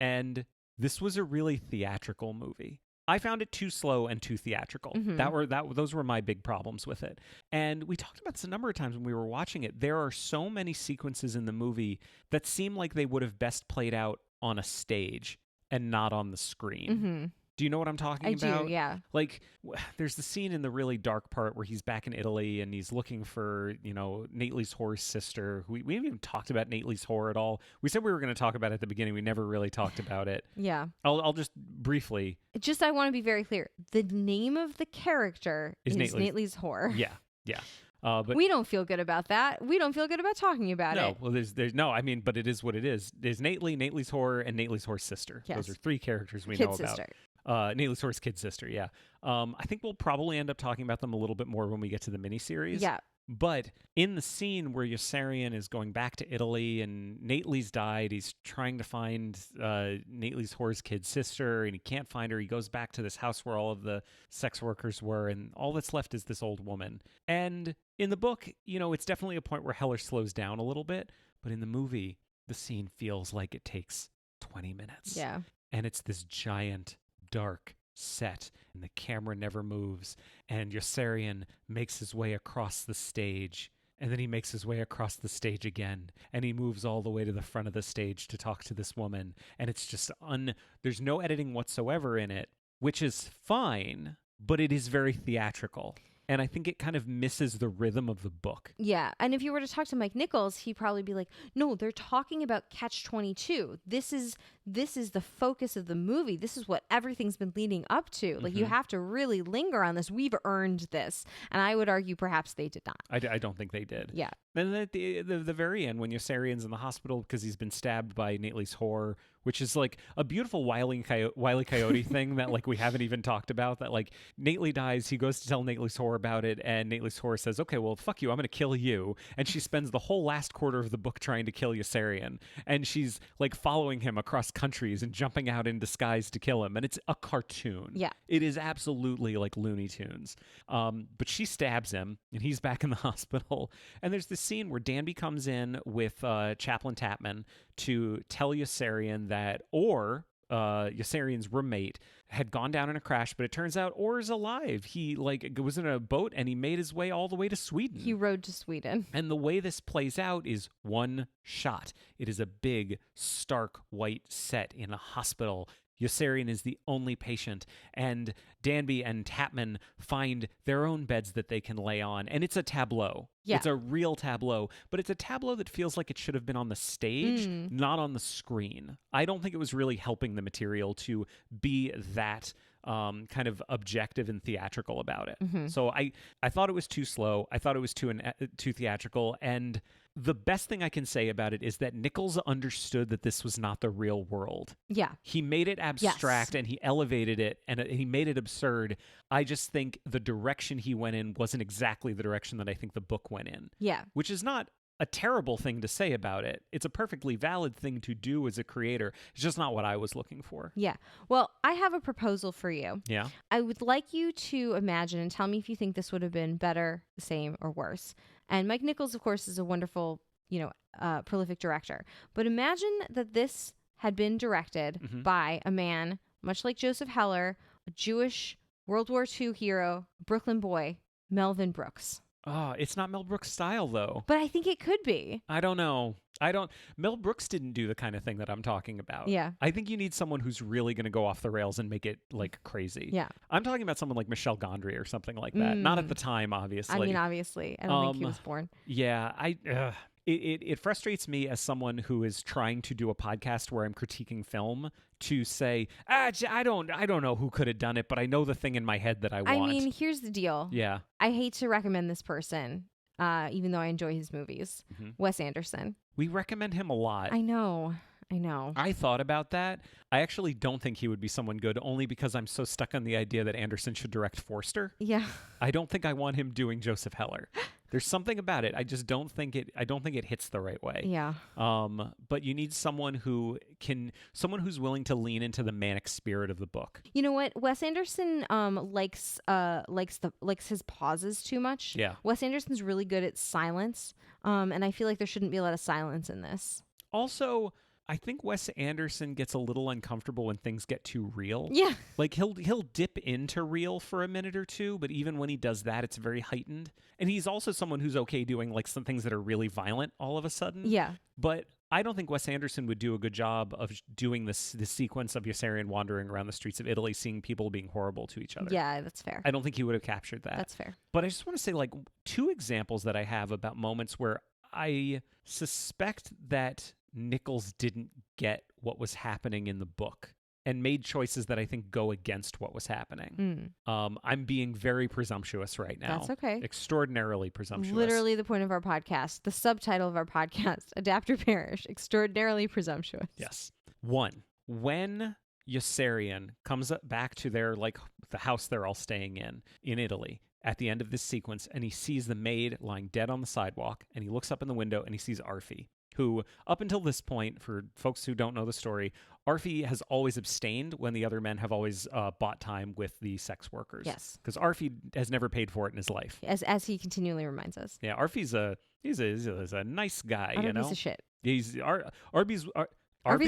And this was a really theatrical movie. I found it too slow and too theatrical. Those were my big problems with it. And we talked about this a number of times when we were watching it. There are so many sequences in the movie that seem like they would have best played out on a stage and not on the screen. Do you know what I'm talking about? I do, yeah. Like, there's the scene in the really dark part where he's back in Italy and he's looking for, Nately's whore's sister. We haven't even talked about Nately's whore at all. We said we were going to talk about it at the beginning. We never really talked about it. Yeah. I'll just briefly. I want to be very clear. The name of the character is Nately's whore. Yeah. But we don't feel good about that. We don't feel good about talking about it. No, well, there's no. I mean, but it is what it is. There's Nately's whore, and Nately's whore's sister. Yes. Those are three characters we Kid know sister. about. Nately's whore's kid sister. Yeah. I think we'll probably end up talking about them a little bit more when we get to the miniseries. Yeah. But in the scene where Yossarian is going back to Italy and Nately's died, he's trying to find Nately's whore's kid sister, and he can't find her. He goes back to this house where all of the sex workers were, and all that's left is this old woman. And in the book, it's definitely a point where Heller slows down a little bit, but in the movie, the scene feels like it takes 20 minutes. Yeah. And it's this giant, dark set, and the camera never moves, and Yossarian makes his way across the stage, and then he makes his way across the stage again, and he moves all the way to the front of the stage to talk to this woman, and it's just there's no editing whatsoever in it, which is fine, but it is very theatrical. And I think it kind of misses the rhythm of the book. Yeah. And if you were to talk to Mike Nichols, he'd probably be like, no, they're talking about Catch-22. This is the focus of the movie. This is what everything's been leading up to. Like, you have to really linger on this. We've earned this. And I would argue perhaps they did not. I don't think they did. Yeah. And then at the very end, when Yossarian's in the hospital because he's been stabbed by Nately's whore, which is like a beautiful Wile E. Coyote thing that like we haven't even talked about, that like Nately dies, he goes to tell Nately's whore about it, and Nately's whore says, okay, well, fuck you, I'm going to kill you. And she spends the whole last quarter of the book trying to kill Yossarian. And she's like following him across countries and jumping out in disguise to kill him. And it's a cartoon. Yeah. It is absolutely like Looney Tunes. But she stabs him, and he's back in the hospital. And there's this scene where Danby comes in with Chaplain Tapman to tell Yossarian that Yossarian's roommate had gone down in a crash, but it turns out Orr's alive. He was in a boat and he made his way all the way to Sweden. He rode to Sweden. And the way this plays out is one shot. It is a big, stark white set in a hospital. Yossarian is the only patient, and Danby and Tapman find their own beds that they can lay on, and it's a tableau. Yeah. It's a real tableau, but it's a tableau that feels like it should have been on the stage, not on the screen. I don't think it was really helping the material to be that kind of objective and theatrical about it. So I thought it was too slow. I thought it was too theatrical, and the best thing I can say about it is that Nichols understood that this was not the real world. Yeah. He made it abstract and he elevated it and he made it absurd. I just think the direction he went in wasn't exactly the direction that I think the book went in. Yeah. Which is not a terrible thing to say about it. It's a perfectly valid thing to do as a creator. It's just not what I was looking for. Yeah. Well, I have a proposal for you. Yeah. I would like you to imagine and tell me if you think this would have been better, the same, or worse. And Mike Nichols, of course, is a wonderful, prolific director. But imagine that this had been directed by a man, much like Joseph Heller, a Jewish World War II hero, Brooklyn boy, Melvin Brooks. Oh, it's not Mel Brooks' style, though. But I think it could be. I don't know. Mel Brooks didn't do the kind of thing that I'm talking about. Yeah. I think you need someone who's really going to go off the rails and make it like crazy. Yeah. I'm talking about someone like Michel Gondry or something like that. Not at the time, obviously. I mean, obviously. I don't think he was born. Yeah. It frustrates me as someone who is trying to do a podcast where I'm critiquing film to say, I don't know who could have done it, but I know the thing in my head that I want. I mean, here's the deal. Yeah. I hate to recommend this person, even though I enjoy his movies. Wes Anderson. We recommend him a lot. I know. I thought about that. I actually don't think he would be someone good, only because I'm so stuck on the idea that Anderson should direct Forster. Yeah. I don't think I want him doing Joseph Heller. There's something about it. I just don't think it hits the right way. Yeah. But you need someone who's willing to lean into the manic spirit of the book. You know what? Wes Anderson likes his pauses too much. Yeah. Wes Anderson's really good at silence. And I feel like there shouldn't be a lot of silence in this. Also, I think Wes Anderson gets a little uncomfortable when things get too real. Yeah. Like he'll dip into real for a minute or two, but even when he does that, it's very heightened. And he's also someone who's okay doing like some things that are really violent all of a sudden. Yeah. But I don't think Wes Anderson would do a good job of doing this sequence of Yossarian wandering around the streets of Italy, seeing people being horrible to each other. Yeah, that's fair. I don't think he would have captured that. That's fair. But I just want to say like two examples that I have about moments where I suspect that Nichols didn't get what was happening in the book and made choices that I think go against what was happening. I'm being very presumptuous right now. That's okay. Extraordinarily presumptuous. Literally the point of our podcast, the subtitle of our podcast, Adapter Parish, extraordinarily presumptuous. Yes. One, when Yossarian comes back to their the house they're all staying in Italy, at the end of this sequence, and he sees the maid lying dead on the sidewalk, and he looks up in the window and he sees Arfie, who, up until this point, for folks who don't know the story, Arfie has always abstained when the other men have always bought time with the sex workers. Yes. Because Arfie has never paid for it in his life. As he continually reminds us. Yeah, Arfie's a nice guy, Utter you know? piece of shit. Arby's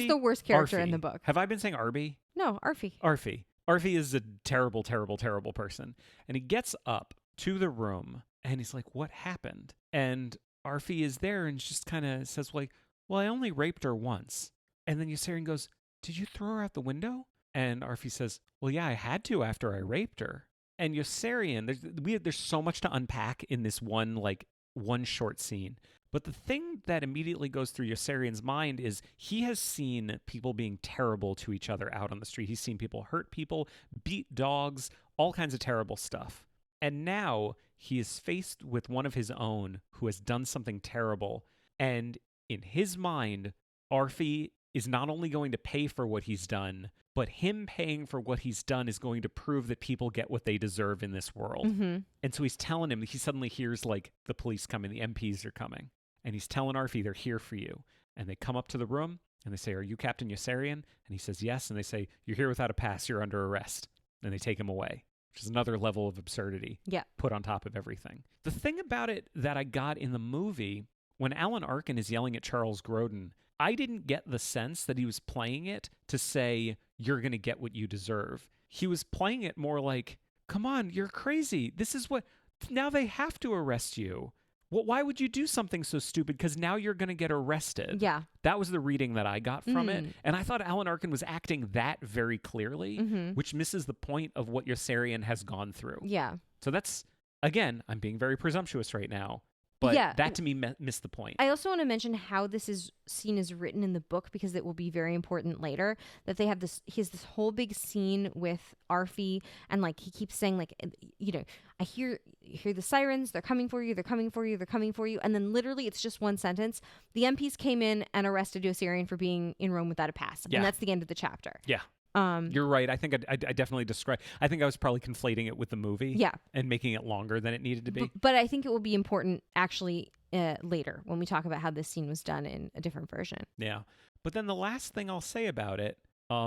the worst character Arfie. in the book. Have I been saying Arby? No, Arfie. Arfie is a terrible, terrible, terrible person. And he gets up to the room and he's like, what happened? And Arfie is there and just kind of says, well, I only raped her once. And then Yossarian goes, did you throw her out the window? And Arfie says, well, yeah, I had to after I raped her. And Yossarian, there's so much to unpack in this one short scene. But the thing that immediately goes through Yossarian's mind is he has seen people being terrible to each other out on the street. He's seen people hurt people, beat dogs, all kinds of terrible stuff. And now he is faced with one of his own who has done something terrible. And in his mind, Arfi is not only going to pay for what he's done, but him paying for what he's done is going to prove that people get what they deserve in this world. Mm-hmm. And so he's telling him, he suddenly hears like the police coming, the MPs are coming. And he's telling Arfi, they're here for you. And they come up to the room and they say, are you Captain Yossarian? And he says, yes. And they say, you're here without a pass. You're under arrest. And they take him away, which is another level of absurdity put on top of everything. The thing about it that I got in the movie, when Alan Arkin is yelling at Charles Grodin, I didn't get the sense that he was playing it to say, you're going to get what you deserve. He was playing it more like, come on, you're crazy. This is what, now they have to arrest you. Well, why would you do something so stupid? Because now you're going to get arrested. Yeah. That was the reading that I got from it. And I thought Alan Arkin was acting that very clearly, which misses the point of what Yossarian has gone through. Yeah. So that's, again, I'm being very presumptuous right now. But that to me missed the point. I also want to mention how this scene is written in the book, because it will be very important later, that he has this whole big scene with Arfi, and like he keeps saying like, you know, I hear the sirens, they're coming for you, they're coming for you, they're coming for you. And then literally it's just one sentence. The MPs came in and arrested Yossarian for being in Rome without a pass. Yeah. And that's the end of the chapter. Yeah. You're right. I think I definitely described. I think I was probably conflating it with the movie. Yeah. And making it longer than it needed to be. But I think it will be important actually later when we talk about how this scene was done in a different version. Yeah. But then the last thing I'll say about it,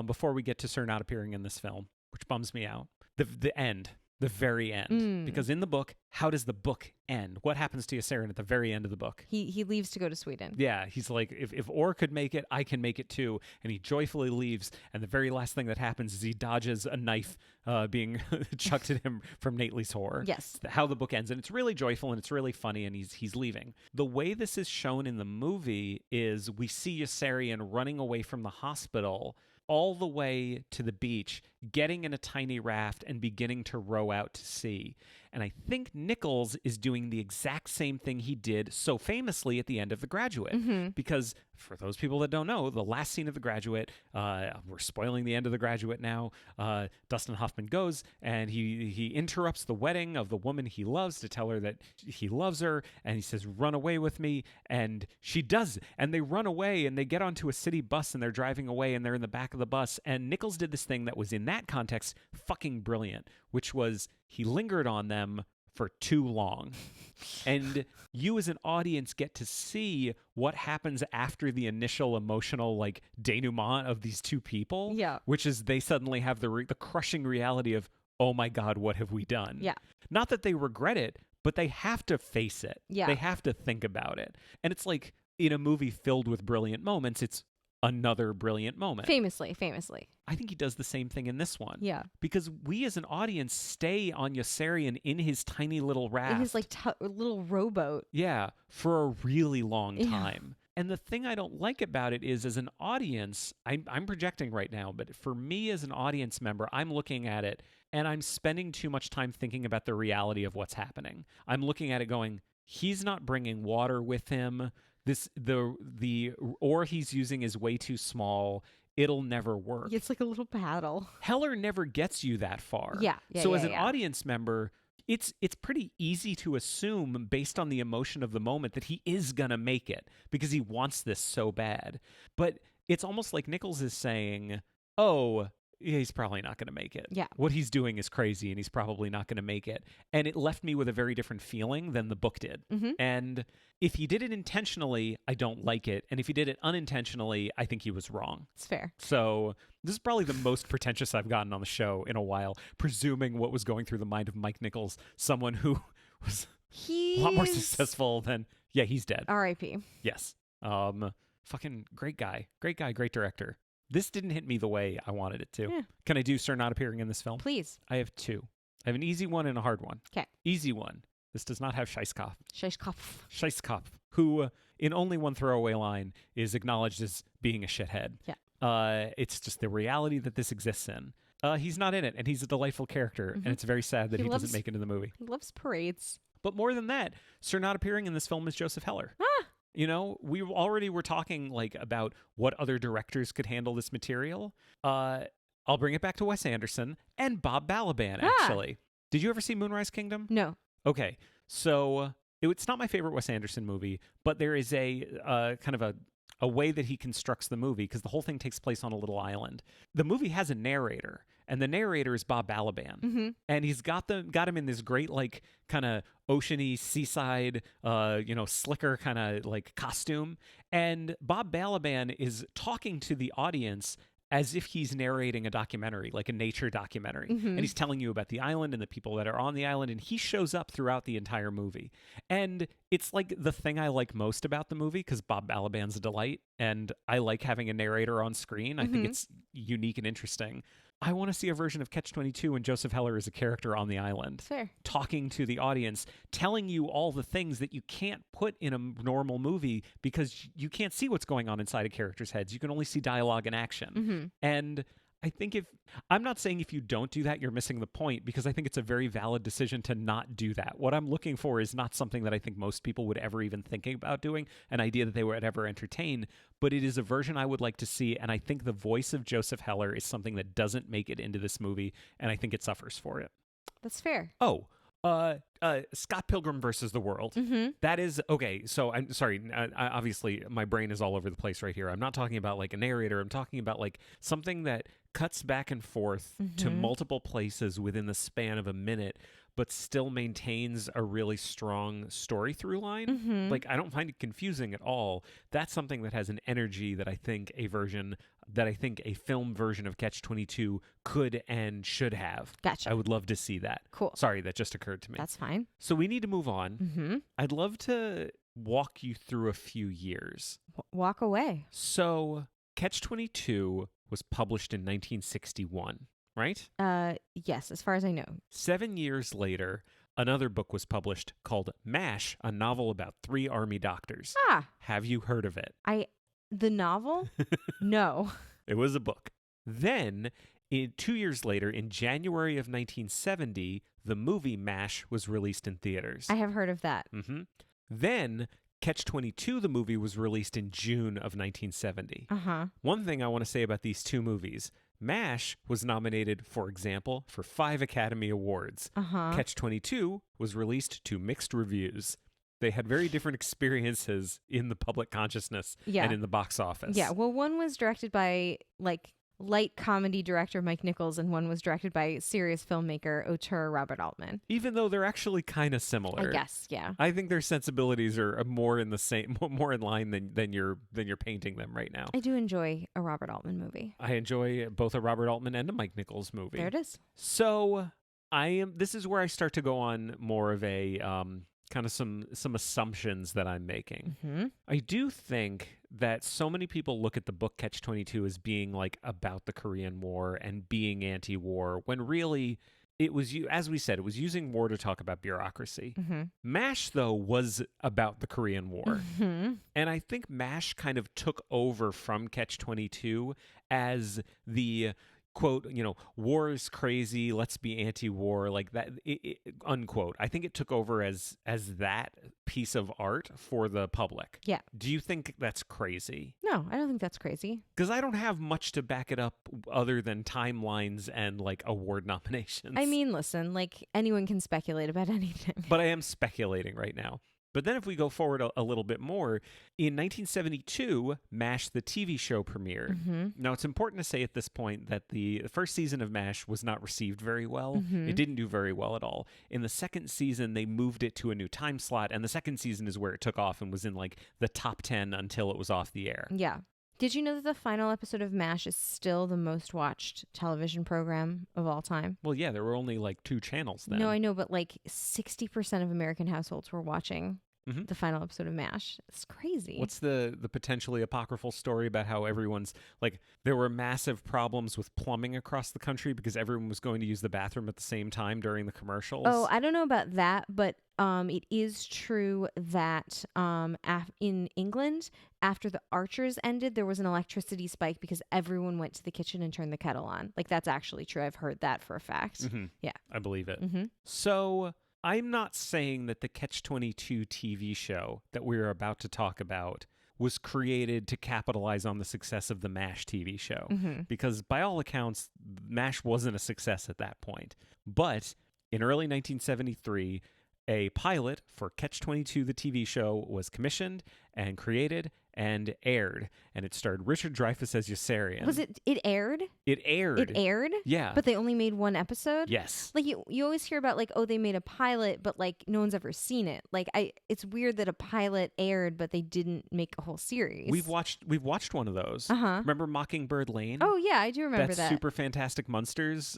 before we get to Sir not appearing in this film, which bums me out, the end. The very end. Because in the book, how does the book end? What happens to Yossarian at the very end of the book? He leaves to go to Sweden. Yeah, he's like, if Orr could make it, I can make it too. And he joyfully leaves. And the very last thing that happens is he dodges a knife being chucked at him from Nately's horror. Yes. How the book ends. And it's really joyful and it's really funny, and he's leaving. The way this is shown in the movie is we see Yossarian running away from the hospital all the way to the beach, getting in a tiny raft and beginning to row out to sea. And I think Nichols is doing the exact same thing he did so famously at the end of The Graduate. Because for those people that don't know, the last scene of The Graduate, we're spoiling the end of The Graduate now, Dustin Hoffman goes and he interrupts the wedding of the woman he loves to tell her that he loves her, and he says, run away with me, and she does. And they run away and they get onto a city bus and they're driving away and they're in the back of the bus. And Nichols did this thing that was in that context fucking brilliant, which was he lingered on them for too long. And you as an audience get to see what happens after the initial emotional like denouement of these two people. Yeah. Which is they suddenly have the crushing reality of, oh my God, what have we done? Yeah. Not that they regret it, but they have to face it. Yeah. They have to think about it. And it's like in a movie filled with brilliant moments, it's another brilliant moment. Famously. I think he does the same thing in this one. Yeah. Because we as an audience stay on Yossarian in his tiny little raft. In his like little rowboat. Yeah, for a really long time. And the thing I don't like about it is, as an audience, I'm projecting right now, but for me as an audience member, I'm looking at it and I'm spending too much time thinking about the reality of what's happening. I'm looking at it going, he's not bringing water with him. The oar he's using is way too small. It'll never work. It's like a little paddle. Heller never gets you that far. Yeah. So as an audience member, it's pretty easy to assume based on the emotion of the moment that he is going to make it because he wants this so bad. But it's almost like Nichols is saying, oh, yeah, he's probably not going to make it. Yeah. What he's doing is crazy and he's probably not going to make it. And it left me with a very different feeling than the book did. And if he did it intentionally, I don't like it. And if he did it unintentionally, I think he was wrong. It's fair. So this is probably the most pretentious I've gotten on the show in a while, presuming what was going through the mind of Mike Nichols, someone who was a lot more successful than, yeah, he's dead. R.I.P. Yes. Fucking great guy, great director. This didn't hit me the way I wanted it to. Yeah. Can I do Sir not appearing in this film? Please. I have two. I have an easy one and a hard one. Okay. Easy one. This does not have Scheisskopf. Scheisskopf. Who, in only one throwaway line, is acknowledged as being a shithead. Yeah. It's just the reality that this exists in. He's not in it, and he's a delightful character, and it's very sad that he doesn't make it in the movie. He loves parades. But more than that, Sir not appearing in this film is Joseph Heller. Ah! You know, we already were talking like about what other directors could handle this material. I'll bring it back to Wes Anderson and Bob Balaban, actually. Did you ever see Moonrise Kingdom? No. Okay, so it's not my favorite Wes Anderson movie, but there is a kind of a way that he constructs the movie, because the whole thing takes place on a little island. The movie has a narrator, and the narrator is Bob Balaban. Mm-hmm. And he's got him in this great, like, kind of oceany, seaside, slicker kind of like costume. And Bob Balaban is talking to the audience as if he's narrating a documentary, like a nature documentary. Mm-hmm. And he's telling you about the island and the people that are on the island, and he shows up throughout the entire movie. And it's like the thing I like most about the movie, because Bob Balaban's a delight, and I like having a narrator on screen. I think it's unique and interesting. I want to see a version of Catch-22 when Joseph Heller is a character on the island. Fair. Talking to the audience, telling you all the things that you can't put in a normal movie because you can't see what's going on inside a character's heads. You can only see dialogue and action. Mm-hmm. And I think I'm not saying if you don't do that, you're missing the point, because I think it's a very valid decision to not do that. What I'm looking for is not something that I think most people would ever even think about doing, an idea that they would ever entertain, but it is a version I would like to see. And I think the voice of Joseph Heller is something that doesn't make it into this movie, and I think it suffers for it. That's fair. Oh, Scott Pilgrim versus the World. Mm-hmm. That is, okay, so I'm sorry, obviously my brain is all over the place right here. I'm not talking about like a narrator. I'm talking about like something that cuts back and forth to multiple places within the span of a minute, but still maintains a really strong story through line. Mm-hmm. Like, I don't find it confusing at all. That's something that has an energy that I think a film version of Catch-22 could and should have. Gotcha. I would love to see that. Cool. Sorry, that just occurred to me. That's fine. So we need to move on. Mm-hmm. I'd love to walk you through a few years. Walk away. So Catch-22 was published in 1961, right? Yes, as far as I know. 7 years later, another book was published called MASH, a novel about 3 army doctors. Ah. Have you heard of it? The novel? No. It was a book. Then, 2 years later, in January of 1970, the movie MASH was released in theaters. I have heard of that. Mm-hmm. Then, Catch-22, the movie, was released in June of 1970. Uh-huh. One thing I want to say about these two movies, MASH was nominated, for example, for 5 Academy Awards. Uh-huh. Catch-22 was released to mixed reviews. They had very different experiences in the public consciousness and in the box office. Yeah, well, one was directed by, like, light comedy director Mike Nichols, and one was directed by serious filmmaker auteur Robert Altman. Even though they're actually kind of similar. I guess, yeah. I think their sensibilities are more in the same, more in line than you're painting them right now. I do enjoy a Robert Altman movie. I enjoy both a Robert Altman and a Mike Nichols movie. There it is. So this is where I start to go on more of a kind of some assumptions that I'm making. Mm-hmm. I do think that so many people look at the book Catch-22 as being like about the Korean War and being anti-war, when really it was, as we said, it was using war to talk about bureaucracy. Mm-hmm. MASH, though, was about the Korean War. Mm-hmm. And I think MASH kind of took over from Catch-22 as the quote, war is crazy, let's be anti-war, like that, unquote. I think it took over as that piece of art for the public. Yeah. Do you think that's crazy? No, I don't think that's crazy. Because I don't have much to back it up other than timelines and like award nominations. I mean, listen, like anyone can speculate about anything. But I am speculating right now. But then if we go forward a little bit more, in 1972, MASH, the TV show, premiered. Mm-hmm. Now, it's important to say at this point that the first season of MASH was not received very well. Mm-hmm. It didn't do very well at all. In the second season, they moved it to a new time slot, and the second season is where it took off and was in like the top 10 until it was off the air. Yeah. Did you know that the final episode of MASH is still the most watched television program of all time? Well, yeah, there were only like 2 channels then. No, I know, but like 60% of American households were watching Mhm. the final episode of MASH. It's crazy. What's the potentially apocryphal story about how everyone's like there were massive problems with plumbing across the country because everyone was going to use the bathroom at the same time during the commercials? Oh, I don't know about that, but it is true that in England, after the Archers ended, there was an electricity spike because everyone went to the kitchen and turned the kettle on. Like, that's actually true. I've heard that for a fact. Mhm. Yeah. I believe it. Mm-hmm. So I'm not saying that the Catch-22 TV show that we're about to talk about was created to capitalize on the success of the MASH TV show, Mm-hmm. because by all accounts, MASH wasn't a success at that point. But in early 1973, a pilot for Catch-22, the TV show, was commissioned and created and aired, and it starred Richard Dreyfuss as Yossarian. Was it aired? It aired. It aired? Yeah. But they only made one episode? Yes. Like you always hear about like, oh, they made a pilot, but like no one's ever seen it. Like it's weird that a pilot aired, but they didn't make a whole series. We've watched one of those. Uh-huh. Remember Mockingbird Lane? Oh yeah, I do remember that. Super Fantastic Monsters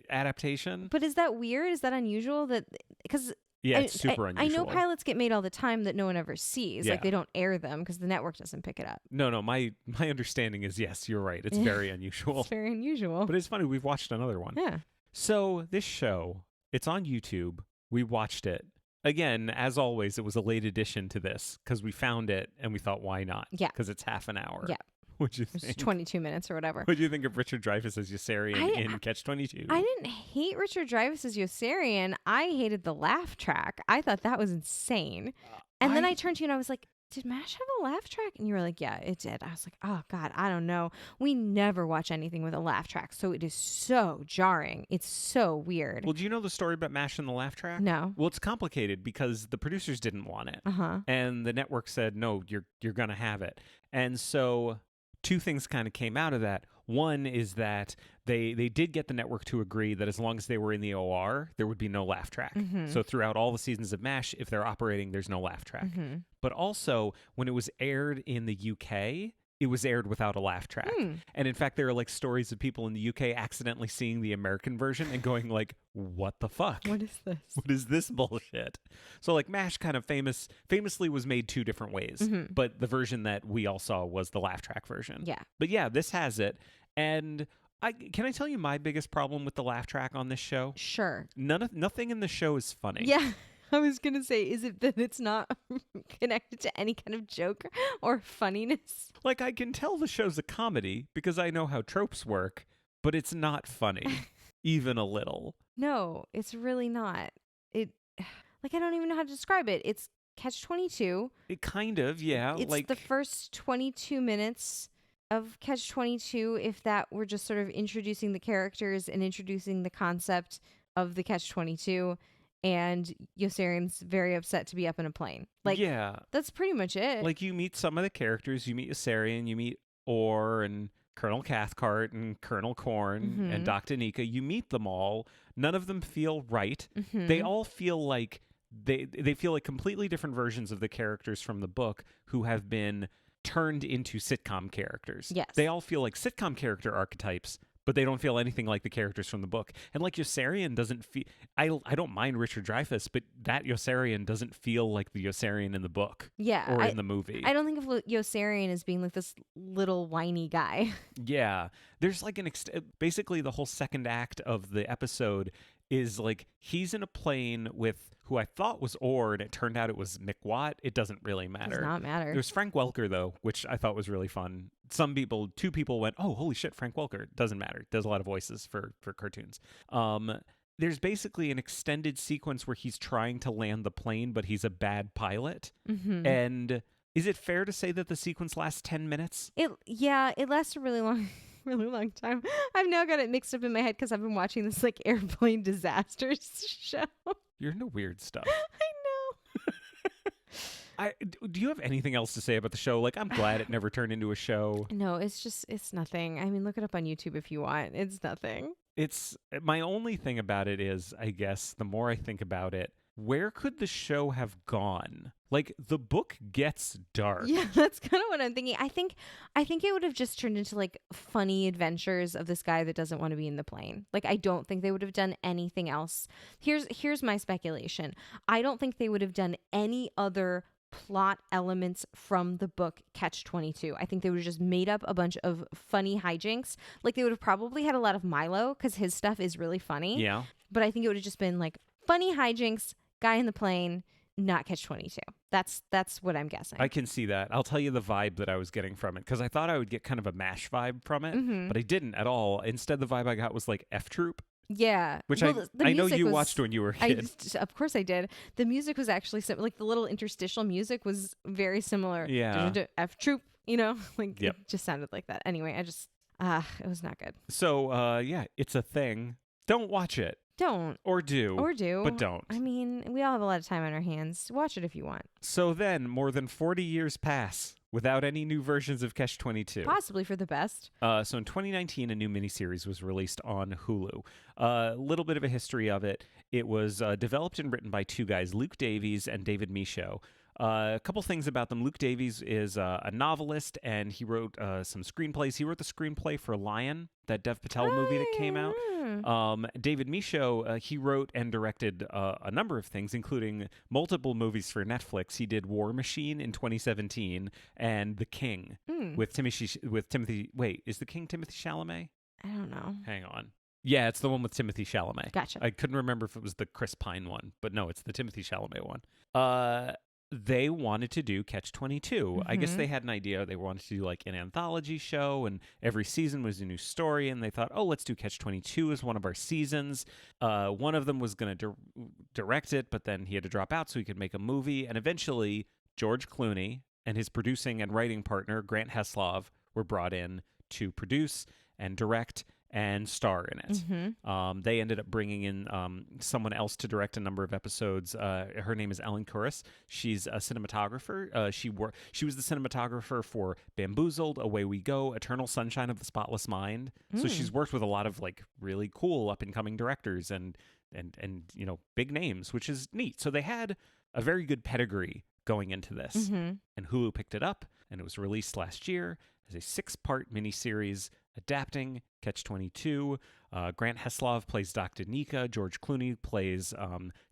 adaptation. But is that weird? Is that unusual? That because Yeah, it's super I know unusual. pilots get made all the time that no one ever sees. Yeah. Like they don't air them because the network doesn't pick it up. No, my understanding is yes, you're right. It's very unusual. It's very unusual. But it's funny, we've watched another one. Yeah. So this show, it's on YouTube. We watched it. Again, as always, it was a late addition to this because we found it and we thought, why not? Yeah. Because it's half an hour. Yeah. What'd you It's think? 22 minutes or whatever. What'd you think of Richard Dreyfuss as Yossarian in Catch-22? I didn't hate Richard Dreyfuss as Yossarian. I hated the laugh track. I thought that was insane. And then I turned to you and I was like, did MASH have a laugh track? And you were like, yeah, it did. I was like, oh, God, I don't know. We never watch anything with a laugh track. So it is so jarring. It's so weird. Well, do you know the story about MASH and the laugh track? No. Well, it's complicated because the producers didn't want it. Uh-huh. And the network said, no, you're going to have it. And so two things kind of came out of that. One is that they did get the network to agree that as long as they were in the OR, there would be no laugh track. Mhm. So throughout all the seasons of MASH, if they're operating, there's no laugh track. Mm-hmm. But also, when it was aired in the UK, it was aired without a laugh track. And in fact, there are like stories of people in the UK accidentally seeing the American version and going like, what the fuck? What is this? What is this bullshit? So like MASH kind of famously was made two different ways, Mhm. but the version that we all saw was the laugh track version. Yeah. But yeah, this has it. And can I tell you my biggest problem with the laugh track on this show? Sure. Nothing in the show is funny. Yeah. I was going to say, is it that it's not connected to any kind of joke or funniness? Like I can tell the show's a comedy because I know how tropes work, but it's not funny, even a little. No, it's really not. Like, I don't even know how to describe it. It's Catch-22. It kind of, yeah. It's like the first 22 minutes of Catch-22 if that were just sort of introducing the characters and introducing the concept of the Catch-22, and Yossarian's very upset to be up in a plane. Like, yeah. that's pretty much it. Like you meet some of the characters. You meet Yossarian, you meet Orr and Colonel Cathcart and Colonel Korn and Dr. Nika. You meet them all. None of them feel right. Mhm. They all feel like they feel like completely different versions of the characters from the book who have been turned into sitcom characters. Yes. They all feel like sitcom character archetypes, but they don't feel anything like the characters from the book. And like Yossarian doesn't feel... I don't mind Richard Dreyfuss, but that Yossarian doesn't feel like the Yossarian in the book Yeah, or in the movie. I don't think of Yossarian as being like this little whiny guy. Yeah. There's like basically the whole second act of the episode is like he's in a plane with who I thought was Orr, and it turned out it was Mick Watt. It doesn't really matter. Does not matter. There's Frank Welker, though, which I thought was really fun. Two people went, oh, holy shit, Frank Welker. Doesn't matter. Does a lot of voices for cartoons. There's basically an extended sequence where he's trying to land the plane, but he's a bad pilot. Mm-hmm. And is it fair to say that the sequence lasts 10 minutes? It lasts a really long time. I've now got it mixed up in my head because I've been watching this like airplane disasters show. You're into weird stuff. I know. Do you have anything else to say about the show? Like, I'm glad it never turned into a show. No, it's nothing. I mean, look it up on YouTube if you want. It's nothing. It's my only thing about it is, I guess, the more I think about it, where could the show have gone? Like, the book gets dark. Yeah, that's kind of what I'm thinking. I think it would have just turned into like funny adventures of this guy that doesn't want to be in the plane. Like, I don't think they would have done anything else. Here's my speculation. I don't think they would have done any other plot elements from the book Catch-22. I think they would have just made up a bunch of funny hijinks. Like, they would have probably had a lot of Milo because his stuff is really funny. Yeah. But I think it would have just been like funny hijinks, guy in the plane, not Catch-22. That's what I'm guessing. I can see that. I'll tell you the vibe that I was getting from it, because I thought I would get kind of a MASH vibe from it, but I didn't at all. Instead, the vibe I got was like F Troop. Yeah. Which well, I know you watched when you were a kid. Of course I did. The music was actually like the little interstitial music was very similar. Yeah. F Troop, like Yep. it just sounded like that. Anyway, it was not good. So, yeah, it's a thing. Don't watch it. Don't. Or do. But don't. I mean, we all have a lot of time on our hands. Watch it if you want. So then, more than 40 years pass without any new versions of Catch-22. Possibly for the best. So in 2019, a new miniseries was released on Hulu. A little bit of a history of it. It was developed and written by two guys, Luke Davies and David Michaud. A couple things about them. Luke Davies is a novelist, and he wrote some screenplays. He wrote the screenplay for Lion, that Dev Patel movie that came out. David Michaud, he wrote and directed a number of things, including multiple movies for Netflix. He did War Machine in 2017 and The King with Timothy. Wait, is The King Timothy Chalamet? I don't know. Hang on. Yeah, it's the one with Timothy Chalamet. Gotcha. I couldn't remember if it was the Chris Pine one, but no, it's the Timothy Chalamet one. They wanted to do Catch-22. I guess they had an idea. They wanted to do like an anthology show, and every season was a new story, and they thought, oh, let's do Catch-22 as one of our seasons. One of them was going to direct it, but then he had to drop out so he could make a movie, and eventually George Clooney and his producing and writing partner, Grant Heslov, were brought in to produce and direct and star in it. They ended up bringing in someone else to direct a number of episodes. Her name is Ellen Kuras. She's a cinematographer. She was the cinematographer for Bamboozled, Away We Go, Eternal Sunshine of the Spotless Mind. So she's worked with a lot of like really cool up and coming directors and big names, which is neat. So they had a very good pedigree going into this. And Hulu picked it up, and it was released last year as a 6-part miniseries adapting Catch-22. Grant Heslov plays Dr. Nika. George Clooney plays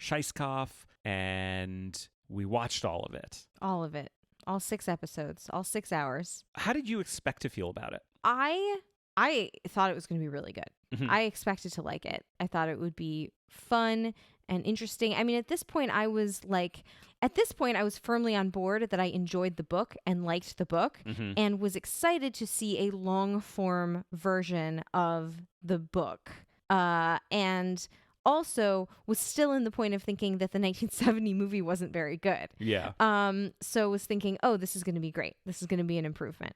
Sheiskov. And we watched all of it. All of it. All 6 episodes. All 6 hours. How did you expect to feel about it? I thought it was going to be really good. I expected to like it. I thought it would be fun and interesting. I mean, at this point, I was firmly on board that I enjoyed the book and liked the book and was excited to see a long form version of the book. And also was still in the point of thinking that the 1970 movie wasn't very good. Yeah. So was thinking, oh, this is going to be great. This is going to be an improvement.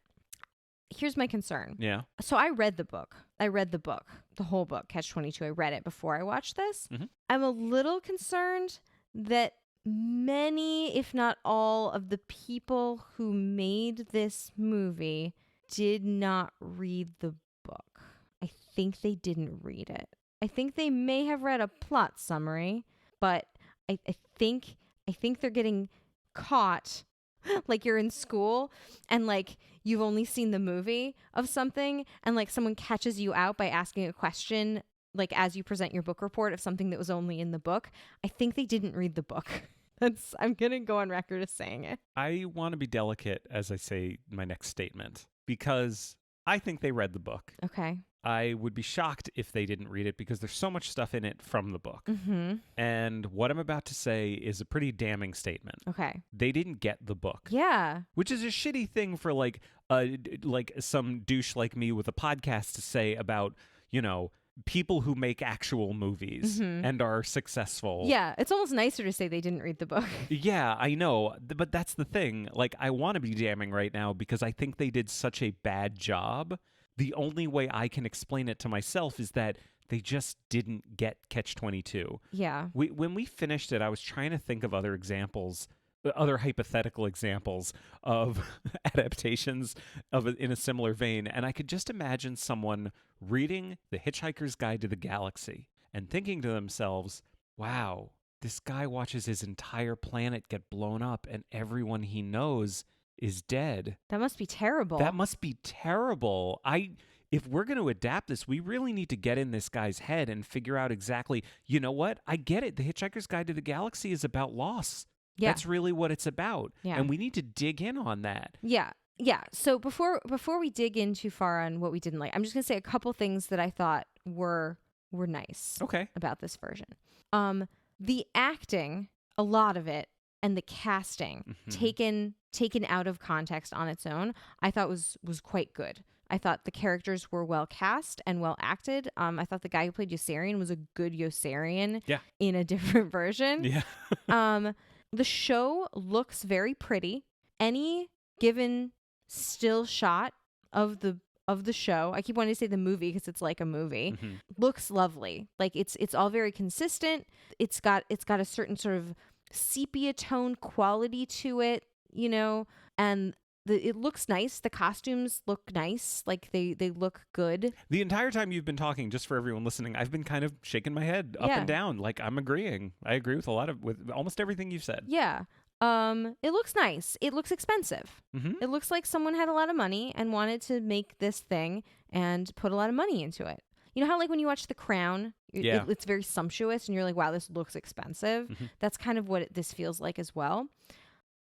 Here's my concern. Yeah. So I read the book, the whole book, Catch-22. I read it before I watched this. I'm a little concerned that many, if not all, of the people who made this movie did not read the book. I think they didn't read it. I think they may have read a plot summary, but I think they're getting caught like you're in school and like you've only seen the movie of something and like someone catches you out by asking a question like as you present your book report of something that was only in the book. I think they didn't read the book. I'm going to go on record as saying it. I want to be delicate as I say my next statement because I think they read the book. Okay. I would be shocked if they didn't read it because there's so much stuff in it from the book. And what I'm about to say is a pretty damning statement. Okay. They didn't get the book. Yeah. Which is a shitty thing for like some douche like me with a podcast to say about, people who make actual movies and are successful. Yeah, it's almost nicer to say they didn't read the book. Yeah, I know. But that's the thing. Like, I want to be damning right now because I think they did such a bad job. The only way I can explain it to myself is that they just didn't get Catch-22. Yeah. When we finished it, I was trying to think of other examples, other hypothetical examples of adaptations in a similar vein, and I could just imagine someone reading The Hitchhiker's Guide to the Galaxy and thinking to themselves, wow, this guy watches his entire planet get blown up and everyone he knows is dead. That must be terrible. That must be terrible. If we're going to adapt this, we really need to get in this guy's head and figure out exactly, you know what? I get it. The Hitchhiker's Guide to the Galaxy is about loss. Yeah. That's really what it's about. Yeah. And we need to dig in on that. Yeah. Yeah. So before we dig in too far on what we didn't like, I'm just going to say a couple things that I thought were nice about this version. The acting, a lot of it, and the casting taken out of context on its own, I thought was quite good. I thought the characters were well cast and well acted. I thought the guy who played Yossarian was a good Yossarian in a different version. Yeah. The show looks very pretty. Any given still shot of the show, I keep wanting to say the movie because it's like a movie, looks lovely. Like it's all very consistent. It's got a certain sort of sepia tone quality to it, you know, and it looks nice. The costumes look nice. Like they look good. The entire time you've been talking, just for everyone listening, I've been kind of shaking my head up and down. Like I'm agreeing. I agree with with almost everything you've said. Yeah. It looks nice. It looks expensive. It looks like someone had a lot of money and wanted to make this thing and put a lot of money into it. You know how like when you watch The Crown, it's very sumptuous and you're like, wow, this looks expensive. That's kind of what this feels like as well.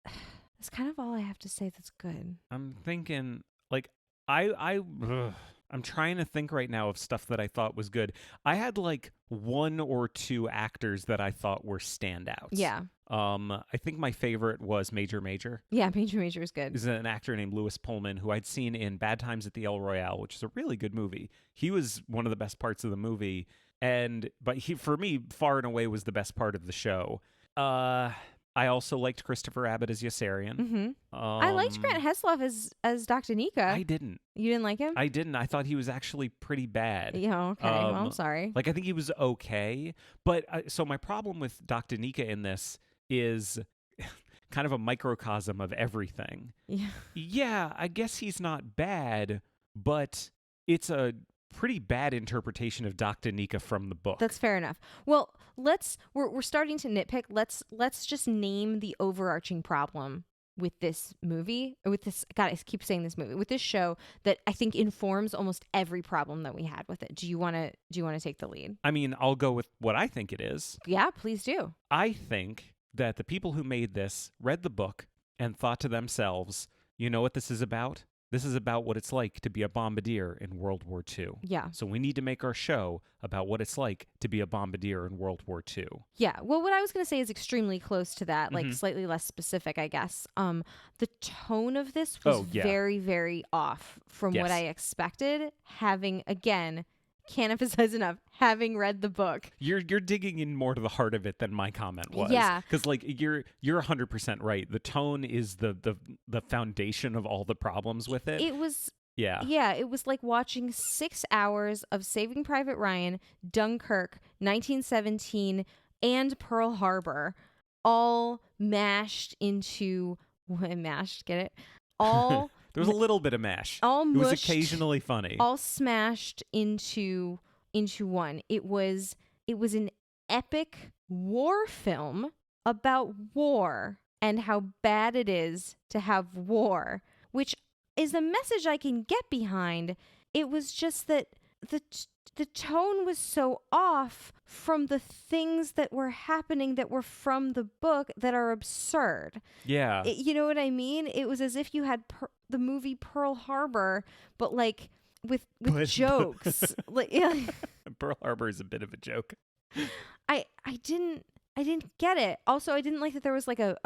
That's kind of all I have to say that's good. I'm thinking, like, I'm trying to think right now of stuff that I thought was good. I had like one or two actors that I thought were standouts. Yeah. I think my favorite was Major Major. Yeah, Major Major is good. He's an actor named Louis Pullman, who I'd seen in Bad Times at the El Royale, which is a really good movie. He was one of the best parts of the movie, but he, for me, far and away was the best part of the show. I also liked Christopher Abbott as Yossarian. I liked Grant Heslov as Dr. Nika. I didn't. You didn't like him? I didn't. I thought he was actually pretty bad. Yeah, okay. Well, I'm sorry. Like, I think he was okay. But so my problem with Dr. Nika in this is kind of a microcosm of everything. Yeah. Yeah, I guess he's not bad, but it's a pretty bad interpretation of Dr. Nika from the book. That's fair enough. Well, we're starting to nitpick. Let's just name the overarching problem with this movie, or with this, God, I keep saying this movie, with this show that I think informs almost every problem that we had with it. Do you want to take the lead? I mean, I'll go with what I think it is. Yeah, please do. I think that the people who made this read the book and thought to themselves, you know what this is about? This is about what it's like to be a bombardier in World War II. Yeah. So we need to make our show about what it's like to be a bombardier in World War II. Yeah. Well, what I was going to say is extremely close to that, like slightly less specific, I guess. The tone of this was very, very off from what I expected, having, again, can't emphasize enough, having read the book. You're digging in more to the heart of it than my comment was. Yeah. Because like you're 100% right. The tone is the foundation of all the problems with it. It was Yeah, it was like watching 6 hours of Saving Private Ryan, Dunkirk, 1917, and Pearl Harbor, all mashed into get it? All there was a little bit of mash. All mushed, it was occasionally funny. All smashed into one. It was an epic war film about war and how bad it is to have war, which is a message I can get behind. It was just that the tone was so off from the things that were happening that were from the book that are absurd. Yeah. You know what I mean? It was as if you had the movie Pearl Harbor, but like with jokes. Like, yeah. Pearl Harbor is a bit of a joke. I didn't get it. Also, I didn't like that there was like a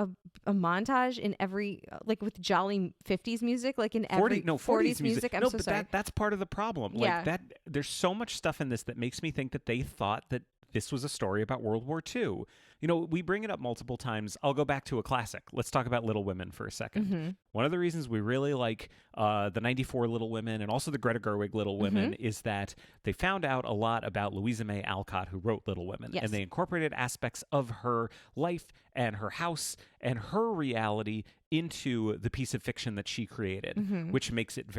montage in every, like with jolly 50s music, like in every 40s music. I'm so sorry. That's part of the problem. Yeah. Like that, there's so much stuff in this that makes me think that they thought that this was a story about World War II. You know, we bring it up multiple times. I'll go back to a classic. Let's talk about Little Women for a second. One of the reasons we really like the 94 Little Women and also the Greta Gerwig Little Women is that they found out a lot about Louisa May Alcott, who wrote Little Women. Yes. And they incorporated aspects of her life and her house and her reality into the piece of fiction that she created, which makes it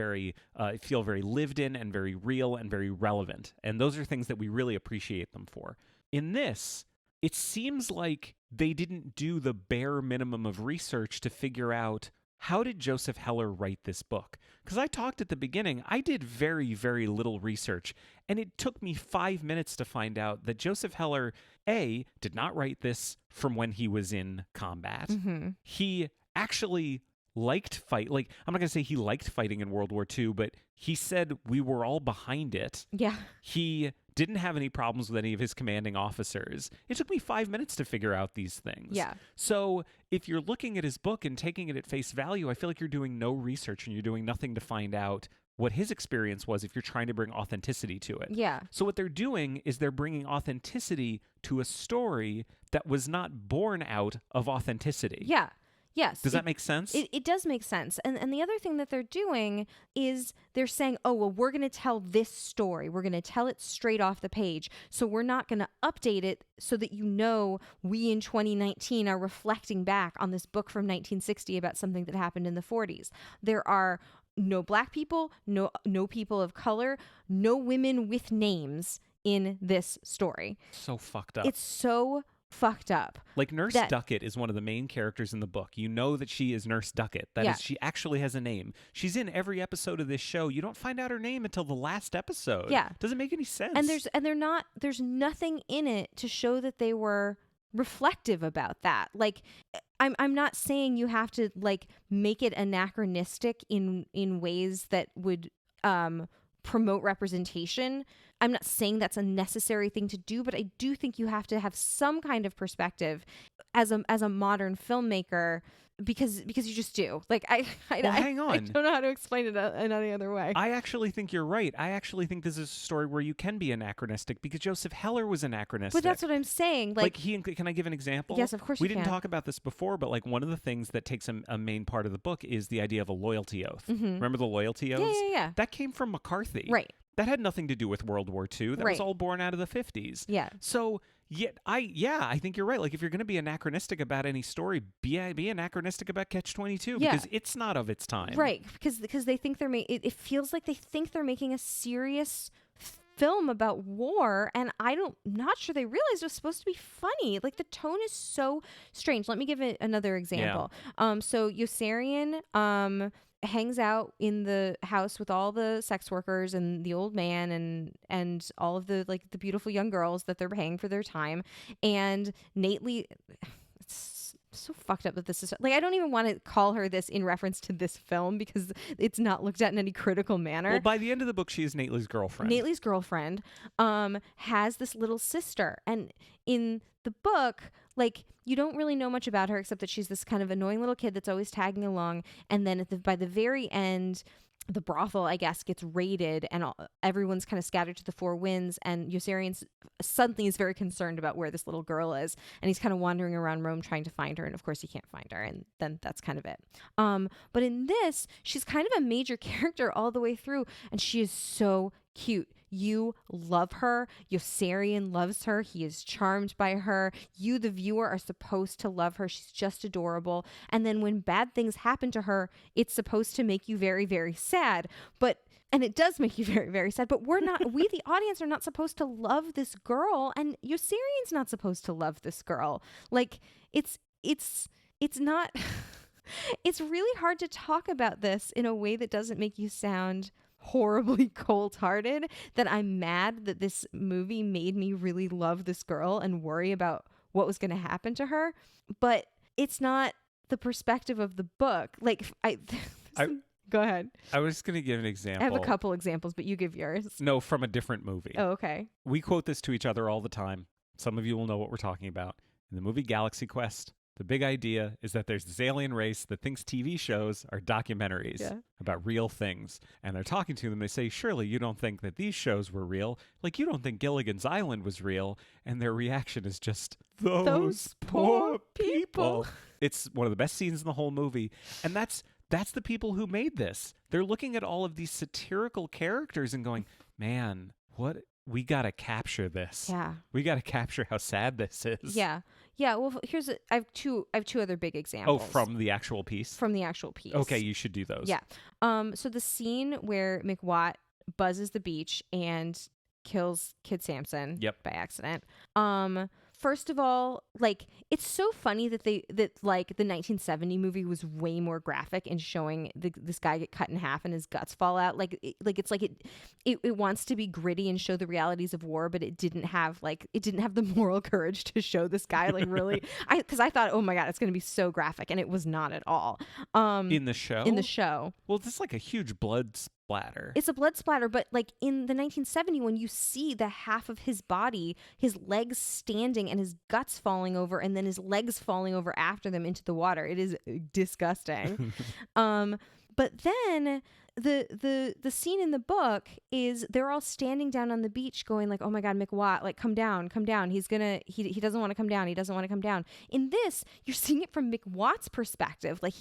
feel very lived in and very real and very relevant. And those are things that we really appreciate them for. In this, it seems like they didn't do the bare minimum of research to figure out, how did Joseph Heller write this book? Because I talked at the beginning, I did very, very little research, and it took me 5 minutes to find out that Joseph Heller, A, did not write this from when he was in combat. Mm-hmm. He actually liked fight. Like, I'm not going to say he liked fighting in World War II, but he said we were all behind it. Yeah. He didn't have any problems with any of his commanding officers. It took me 5 minutes to figure out these things. Yeah. So if you're looking at his book and taking it at face value, I feel like you're doing no research and you're doing nothing to find out what his experience was if you're trying to bring authenticity to it. Yeah. So what they're doing is they're bringing authenticity to a story that was not born out of authenticity. Yeah. Yes. Does that make sense? It does make sense. And the other thing that they're doing is they're saying, oh, well, we're going to tell this story. We're going to tell it straight off the page. So we're not going to update it so that we in 2019 are reflecting back on this book from 1960 about something that happened in the 40s. There are no Black people, no people of color, no women with names in this story. So fucked up. It's so fucked up. Like Nurse Duckett is one of the main characters in the book. You know that she is Nurse Duckett. That is, she actually has a name. She's in every episode of this show. You don't find out her name until the last episode. Yeah. Doesn't make any sense. And there's nothing in it to show that they were reflective about that. Like, I'm not saying you have to like make it anachronistic in ways that would promote representation. I'm not saying that's a necessary thing to do, but I do think you have to have some kind of perspective as a modern filmmaker, because you just do. Like hang on. I don't know how to explain it in any other way. I actually think you're right. I actually think this is a story where you can be anachronistic because Joseph Heller was anachronistic. But that's what I'm saying. Like can I give an example? Yes, of course we you didn't can. talk about this before, but like one of the things that takes a main part of the book is the idea of a loyalty oath. Mm-hmm. Remember the loyalty oaths? Yeah. That came from McCarthy. Right. That had nothing to do with World War II. That was all born out of the 50s. Yeah. So, I think you're right. Like, if you're going to be anachronistic about any story, be anachronistic about Catch-22 because it's not of its time. Right. Because they think it feels like they think they're making a serious film about war, and not sure they realized it was supposed to be funny. Like, the tone is so strange. Let me give it another example. Yeah. So Yossarian hangs out in the house with all the sex workers and the old man and all of the like the beautiful young girls that they're paying for their time. And Nately, it's so fucked up that this is like, I don't even want to call her this in reference to this film because it's not looked at in any critical manner. Well, by the end of the book, she is Nately's girlfriend. Nately's girlfriend has this little sister, and in the book, like, you don't really know much about her except that she's this kind of annoying little kid that's always tagging along. And then by the very end, the brothel, I guess, gets raided and everyone's kind of scattered to the four winds. And Yossarian suddenly is very concerned about where this little girl is. And he's kind of wandering around Rome trying to find her. And of course, he can't find her. And then that's kind of it. But in this, she's kind of a major character all the way through. And she is so cute. You love her. Yossarian loves her. He is charmed by her. You, the viewer, are supposed to love her. She's just adorable. And then when bad things happen to her, it's supposed to make you very, very sad. And it does make you very, very sad. But we, the audience, are not supposed to love this girl. And Yossarian's not supposed to love this girl. Like, it's not... It's really hard to talk about this in a way that doesn't make you sound horribly cold-hearted, that I'm mad that this movie made me really love this girl and worry about what was going to happen to her. But it's not the perspective of the book. Like, go ahead. I was going to give an example. I have a couple examples, but you give yours. No, from a different movie. Oh, okay. We quote this to each other all the time. Some of you will know what we're talking about. In the movie Galaxy Quest, the big idea is that there's this alien race that thinks TV shows are documentaries about real things. And they're talking to them. They say, surely you don't think that these shows were real? Like, you don't think Gilligan's Island was real? And their reaction is just, those poor people. It's one of the best scenes in the whole movie. And that's the people who made this. They're looking at all of these satirical characters and going, man, we got to capture this. Yeah. We got to capture how sad this is. Yeah. Yeah, well, I have two other big examples. Oh, from the actual piece? From the actual piece. Okay, you should do those. Yeah. So the scene where McWatt buzzes the beach and kills Kid Sampson by accident. first of all, like, it's so funny that like the 1970 movie was way more graphic in showing this guy get cut in half and his guts fall out. Like, it wants to be gritty and show the realities of war, but it didn't have the moral courage to show this guy like really. Because I thought, oh my God, it's going to be so graphic, and it was not at all. In the show? In the show. Well, it's like a huge blood splatter. It's a blood splatter, but like in the 1970, when you see the half of his body, his legs standing and his guts falling over, and then his legs falling over after them into the water, it is disgusting. But then the scene in the book is they're all standing down on the beach going like, oh my God, Mick Watt, like, come down. He doesn't want to come down. He doesn't want to come down. In this, you're seeing it from Mick Watt's perspective. Like,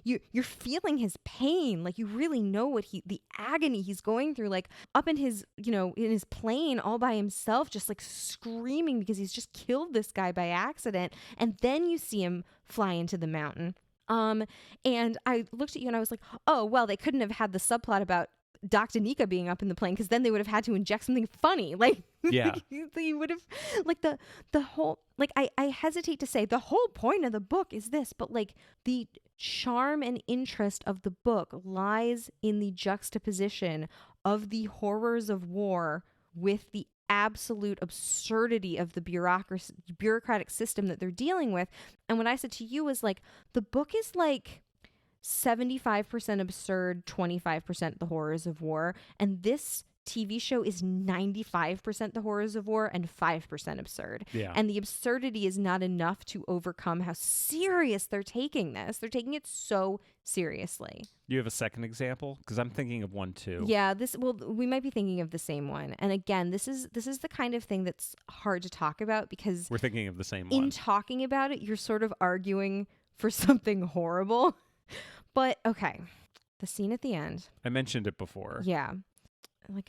you're feeling his pain. Like, you really know the agony he's going through, like up in his, in his plane all by himself, just like screaming because he's just killed this guy by accident. And then you see him fly into the mountain. And I looked at you and I was like, oh, well, they couldn't have had the subplot about Doc Danica being up in the plane, because then they would have had to inject something funny. Like, yeah, you would have, like, the whole, like, I hesitate to say the whole point of the book is this, but like the charm and interest of the book lies in the juxtaposition of the horrors of war with the absolute absurdity of the bureaucratic system that they're dealing with. And what I said to you was like, the book is like 75% absurd, 25% the horrors of war. And this TV show is 95% the horrors of war and 5% absurd. Yeah. And the absurdity is not enough to overcome how serious they're taking this. They're taking it so seriously. You have a second example? Because I'm thinking of one too. Yeah, we might be thinking of the same one. And again, this is the kind of thing that's hard to talk about, because we're thinking of the same one. In talking about it, you're sort of arguing for something horrible. But okay, the scene at the end. I mentioned it before. Yeah. Like,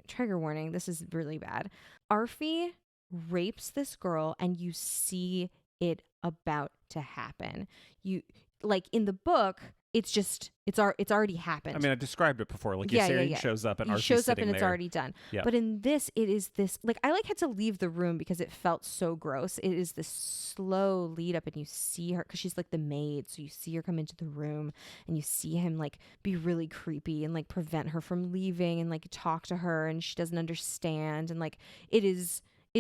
trigger warning, this is really bad. Arfie rapes this girl and you see it about to happen. You, like, in the book, it's already happened. I mean, I described it before. Like, Yossarian shows up and Arfie's sitting and there. It's already done. Yeah. But in this, it is this, like, I had to leave the room because it felt so gross. It is this slow lead up, and you see her, because she's like the maid, so you see her come into the room and you see him like be really creepy and like prevent her from leaving and like talk to her, and she doesn't understand, and like it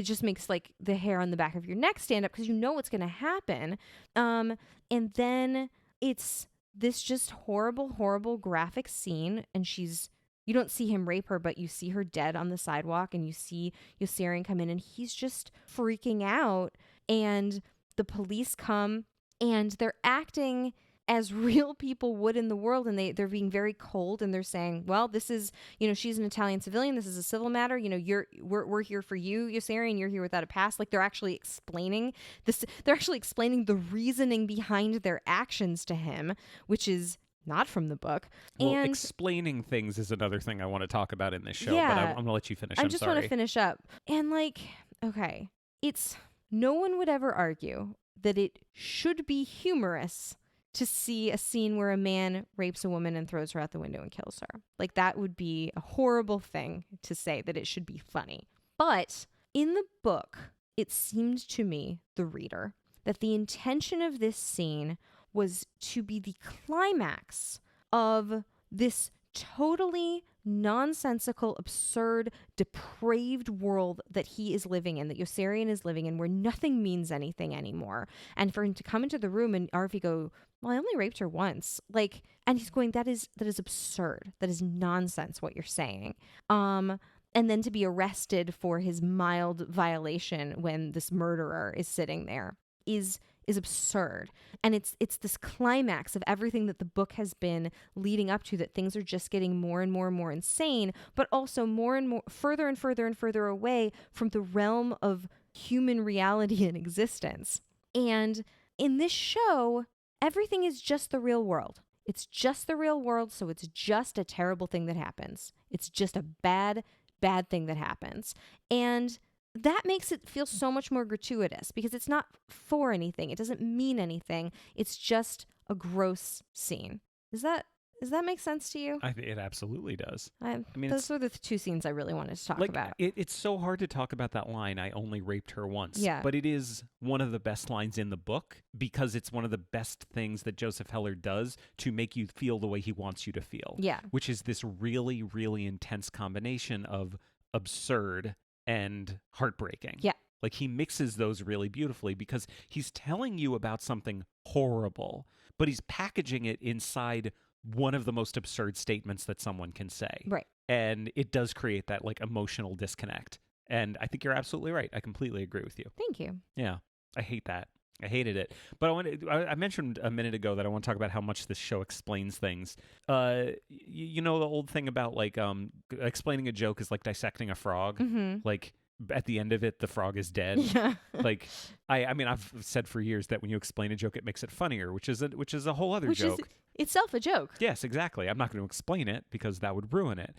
just makes like the hair on the back of your neck stand up, because you know what's going to happen. And then it's this just horrible graphic scene, and you don't see him rape her, but you see her dead on the sidewalk, and you see Yossarian come in, and he's just freaking out, and the police come, and they're acting as real people would in the world, and they're being very cold, and they're saying, well, this is, she's an Italian civilian, this is a civil matter, we're here for you, Yossarian, you're here without a pass. Like, they're actually explaining this, they're actually explaining the reasoning behind their actions to him, which is not from the book. Well, and explaining things is another thing I want to talk about in this show, yeah, but I'm going to let you finish. I just want to finish up. And like, okay, no one would ever argue that it should be humorous to see a scene where a man rapes a woman and throws her out the window and kills her. Like, that would be a horrible thing to say, that it should be funny. But in the book, it seemed to me, the reader, that the intention of this scene was to be the climax of this totally nonsensical, absurd, depraved world that he is living in, that Yossarian is living in, where nothing means anything anymore. And for him to come into the room and Arfie go, well, I only raped her once. Like, and he's going, that is absurd. That is nonsense what you're saying. And then to be arrested for his mild violation when this murderer is sitting there is absurd. And it's this climax of everything that the book has been leading up to, that things are just getting more and more and more insane, but also more and more further and further and further away from the realm of human reality and existence. And in this show, everything is just the real world. It's just the real world, so it's just a terrible thing that happens. It's just a bad thing that happens. And that makes it feel so much more gratuitous, because it's not for anything. It doesn't mean anything. It's just a gross scene. Is that Does that make sense to you? It absolutely does. I mean, those are the two scenes I really wanted to talk like, about. it's so hard to talk about that line, "I only raped her once." Yeah. But it is one of the best lines in the book because it's one of the best things that Joseph Heller does to make you feel the way he wants you to feel. Yeah. Which is this really, really intense combination of absurd and heartbreaking. Yeah. Like, he mixes those really beautifully because he's telling you about something horrible, but he's packaging it inside one of the most absurd statements that someone can say. Right. And it does create that like emotional disconnect. And I think you're absolutely right. I completely agree with you. Thank you. Yeah. I hate that. I hated it. But I mentioned a minute ago that I want to talk about how much this show explains things. You know, the old thing about like explaining a joke is like dissecting a frog. Mm-hmm. Like, at the end of it, the frog is dead. Yeah. Like, I mean, I've said for years that when you explain a joke, it makes it funnier, which is a whole other Which joke. is itself a joke. Yes, exactly. I'm not going to explain it because that would ruin it.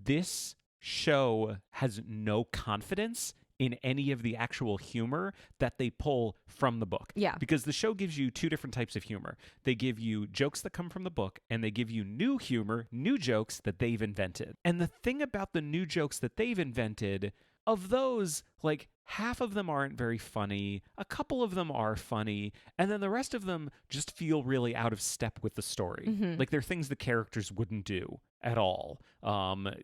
This show has no confidence in any of the actual humor that they pull from the book. Yeah. Because the show gives you two different types of humor. They give you jokes that come from the book, and they give you new humor, new jokes that they've invented. And the thing about the new jokes that they've invented, of those, like, half of them aren't very funny, a couple of them are funny, and then the rest of them just feel really out of step with the story. Mm-hmm. Like, they're things the characters wouldn't do at all.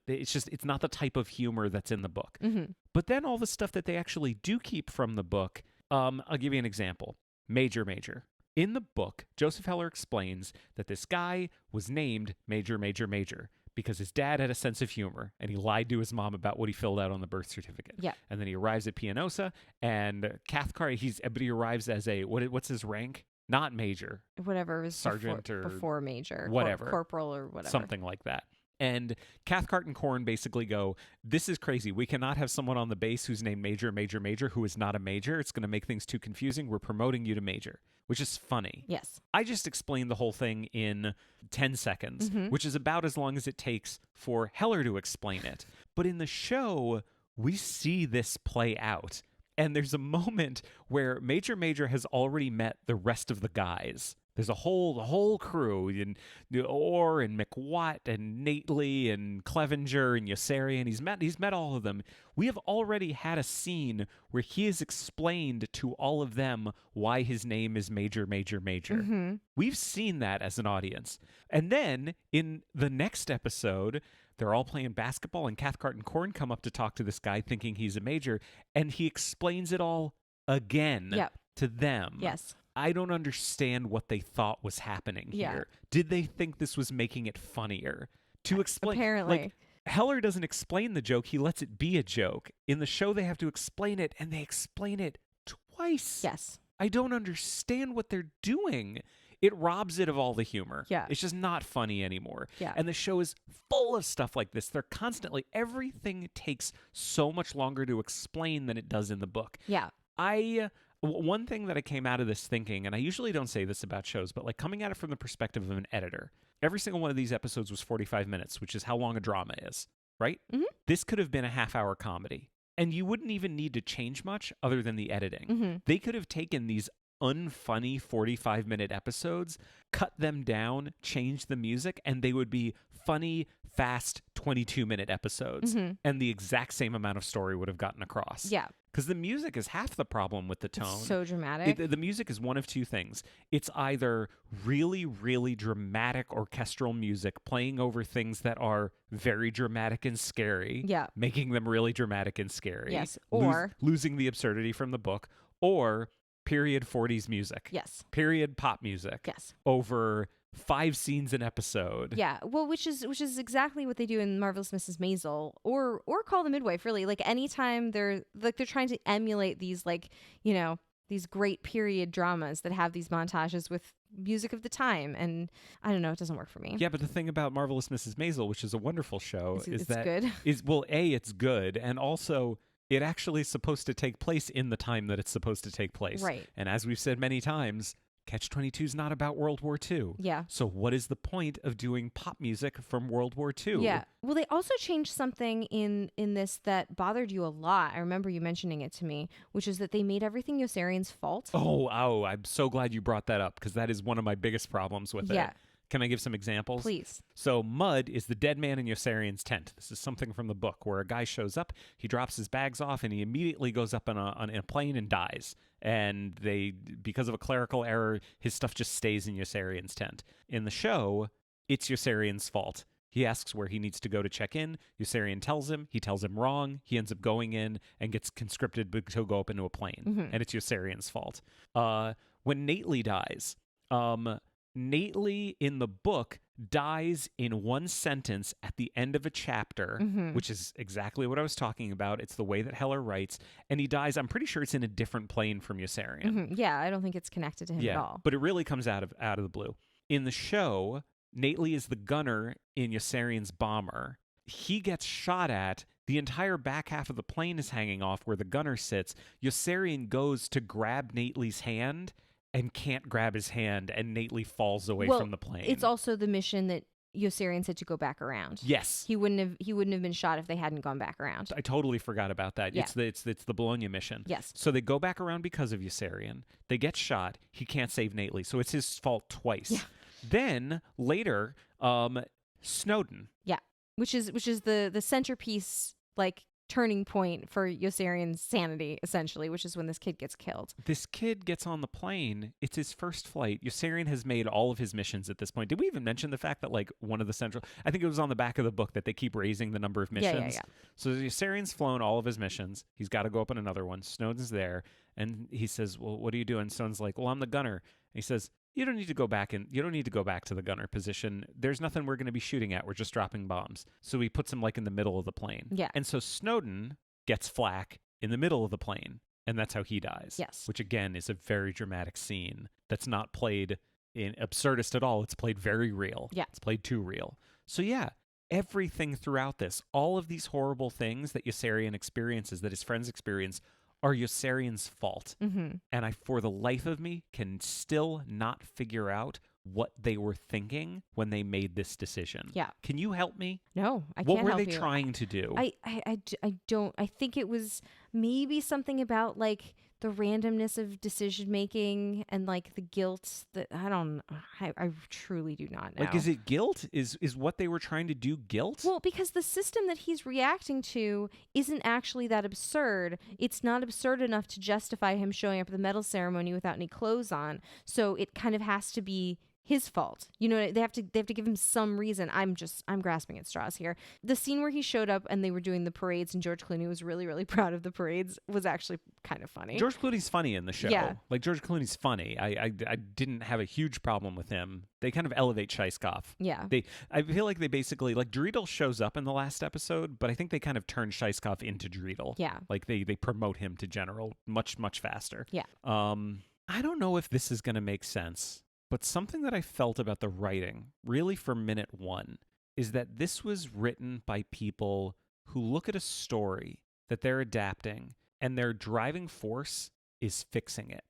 It's not the type of humor that's in the book. Mm-hmm. But then all the stuff that they actually do keep from the book, I'll give you an example. Major Major. In the book, Joseph Heller explains that this guy was named Major Major Major because his dad had a sense of humor and he lied to his mom about what he filled out on the birth certificate. Yeah. And then he arrives at Pianosa, and Cathcart, but he arrives as what's his rank? Not major. Whatever was Sergeant before major. Whatever. Corporal or whatever. Something like that. And Cathcart and Corn basically go, this is crazy. We cannot have someone on the base who's named Major Major Major who is not a major. It's going to make things too confusing. We're promoting you to major, which is funny. Yes. I just explained the whole thing in 10 seconds, which is about as long as it takes for Heller to explain it. But in the show, we see this play out. And there's a moment where Major Major has already met the rest of the guys. There's the whole crew, and Orr and McWatt and Nately and Clevenger and Yossarian. He's met all of them. We have already had a scene where he has explained to all of them why his name is Major Major Major. Mm-hmm. We've seen that as an audience. And then in the next episode, they're all playing basketball, and Cathcart and Corn come up to talk to this guy thinking he's a major, and he explains it all again to them. Yes. I don't understand what they thought was happening here. Did they think this was making it funnier? To explain, apparently. Like, Heller doesn't explain the joke, he lets it be a joke. In the show, they have to explain it, and they explain it twice. Yes. I don't understand what they're doing. It robs it of all the humor. Yeah. It's just not funny anymore. Yeah. And the show is full of stuff like this. They're constantly, everything takes so much longer to explain than it does in the book. Yeah. One thing that I came out of this thinking, and I usually don't say this about shows, but like coming at it from the perspective of an editor, every single one of these episodes was 45 minutes, which is how long a drama is, right? Mm-hmm. This could have been a half-hour comedy, and you wouldn't even need to change much other than the editing. Mm-hmm. They could have taken these unfunny 45-minute episodes, cut them down, change the music, and they would be funny, fast 22-minute episodes. Mm-hmm. And the exact same amount of story would have gotten across. Yeah. Because the music is half the problem with the tone. It's so dramatic. The music is one of two things. It's either really, really dramatic orchestral music playing over things that are very dramatic and scary, making them really dramatic and scary. Yes. Or losing the absurdity from the book, or period 40s music. Yes. Period pop music. Yes. Over 5 scenes an episode. Yeah. Well, which is exactly what they do in Marvelous Mrs. Maisel or Call the Midwife, really. Like anytime they're trying to emulate these, like, you know, these great period dramas that have these montages with music of the time, and I don't know, it doesn't work for me. Yeah, but the thing about Marvelous Mrs. Maisel, which is a wonderful show, is that good. It's good, and also it actually is supposed to take place in the time that it's supposed to take place. Right. And as we've said many times, Catch-22 is not about World War II. Yeah. So what is the point of doing pop music from World War II? Yeah. Well, they also changed something in this that bothered you a lot. I remember you mentioning it to me, which is that they made everything Yossarian's fault. Oh, I'm so glad you brought that up, because that is one of my biggest problems with it. Can I give some examples? Please. So Mud is the dead man in Yossarian's tent. This is something from the book where a guy shows up, he drops his bags off, and he immediately goes up in a plane and dies. And because of a clerical error, his stuff just stays in Yossarian's tent. In the show, it's Yossarian's fault. He asks where he needs to go to check in. Yossarian tells him. He tells him wrong. He ends up going in and gets conscripted to go up into a plane. And it's Yossarian's fault. When Nately dies, Nately in the book dies in one sentence at the end of a chapter, which is exactly what I was talking about. It's the way that Heller writes. And he dies, I'm pretty sure it's in a different plane from Yossarian. Yeah, I don't think it's connected to him at all. But it really comes out of the blue. In the show, Nately is the gunner in Yossarian's bomber. He gets shot at. The entire back half of the plane is hanging off where the gunner sits. Yossarian goes to grab Nately's hand and can't grab his hand, and Nately falls away from the plane. It's also the mission that Yossarian said to go back around. Yes. He wouldn't have been shot if they hadn't gone back around. I totally forgot about that. Yeah. It's the Bologna mission. Yes. So they go back around because of Yossarian. They get shot. He can't save Nately, so it's his fault twice. Yeah. Then later, Snowden. Yeah. Which is the centerpiece, like, turning point for Yossarian's sanity, essentially, which is when this kid gets killed. This kid gets on the plane. It's his first flight. Yossarian has made all of his missions at this point. Did we even mention the fact that, like, one of the central... I think it was on the back of the book that they keep raising the number of missions. Yeah. So Yossarian's flown all of his missions. He's got to go up on another one. Snowden's there, and he says, well, what are you doing? Snowden's like, well, I'm the gunner. And he says... You don't need to go back to the gunner position. There's nothing we're going to be shooting at. We're just dropping bombs. So he puts him like in the middle of the plane. Yeah. And so Snowden gets flak in the middle of the plane, and that's how he dies. Yes. Which again is a very dramatic scene that's not played in absurdist at all. It's played very real. Yeah. It's played too real. So yeah, everything throughout this, all of these horrible things that Yossarian experiences, that his friends experience, are Yossarian's fault. And I, for the life of me, can still not figure out what they were thinking when they made this decision. Yeah. Can you help me? No, I can't What were help they you. trying to do? I don't. I think it was maybe something about, like, the randomness of decision making and, like, the guilt that I truly do not know. Like, is it guilt? Is what they were trying to do guilt? Well, because the system that he's reacting to isn't actually that absurd. It's not absurd enough to justify him showing up at the medal ceremony without any clothes on. So it kind of has to be his fault. You know, they have to give him some reason. I'm grasping at straws here. The scene where he showed up and they were doing the parades and George Clooney was really, really proud of the parades was actually kind of funny. George Clooney's funny in the show. Yeah. Like, George Clooney's funny. I didn't have a huge problem with him. They kind of elevate Scheisskopf. Yeah. I feel like they basically, like, Dreidel shows up in the last episode, but I think they kind of turn Scheisskopf into Dreidel. Yeah. Like, they promote him to general much, much faster. Yeah. I don't know if this is going to make sense, but something that I felt about the writing, really from minute one, is that this was written by people who look at a story that they're adapting, and their driving force is fixing it.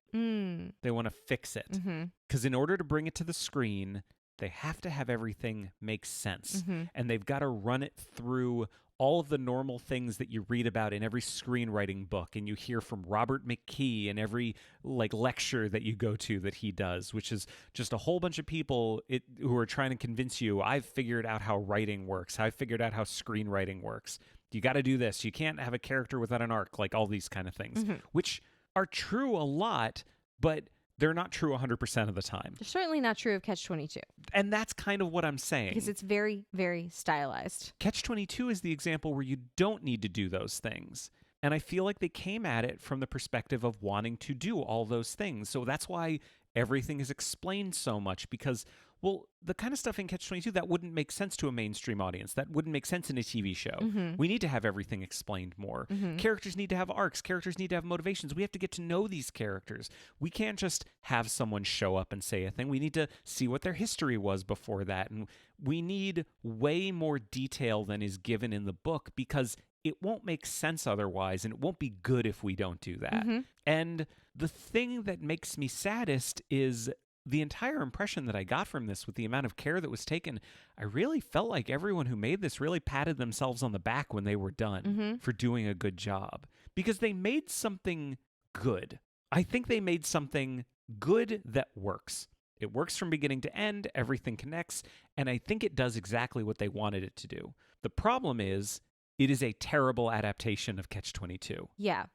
They want to fix it. Because in order to bring it to the screen, they have to have everything make sense. And they've got to run it through all of the normal things that you read about in every screenwriting book and you hear from Robert McKee in every, like, lecture that you go to that he does, which is just a whole bunch of people who are trying to convince you, I've figured out how writing works. I've figured out how screenwriting works. You got to do this. You can't have a character without an arc, like all these kind of things, which are true a lot, but they're not true 100% of the time. They're certainly not true of Catch-22. And that's kind of what I'm saying. Because it's very, very stylized. Catch-22 is the example where you don't need to do those things. And I feel like they came at it from the perspective of wanting to do all those things. So that's why everything is explained so much, because, well, the kind of stuff in Catch-22 that wouldn't make sense to a mainstream audience. That wouldn't make sense in a TV show. We need to have everything explained more. Characters need to have arcs. Characters need to have motivations. We have to get to know these characters. We can't just have someone show up and say a thing. We need to see what their history was before that. And we need way more detail than is given in the book, because it won't make sense otherwise, and it won't be good if we don't do that. And the thing that makes me saddest is the entire impression that I got from this, with the amount of care that was taken. I really felt like everyone who made this really patted themselves on the back when they were done for doing a good job, because they made something good. I think they made something good that works. It works from beginning to end, everything connects, and I think it does exactly what they wanted it to do. The problem is, it is a terrible adaptation of Catch-22. Yeah.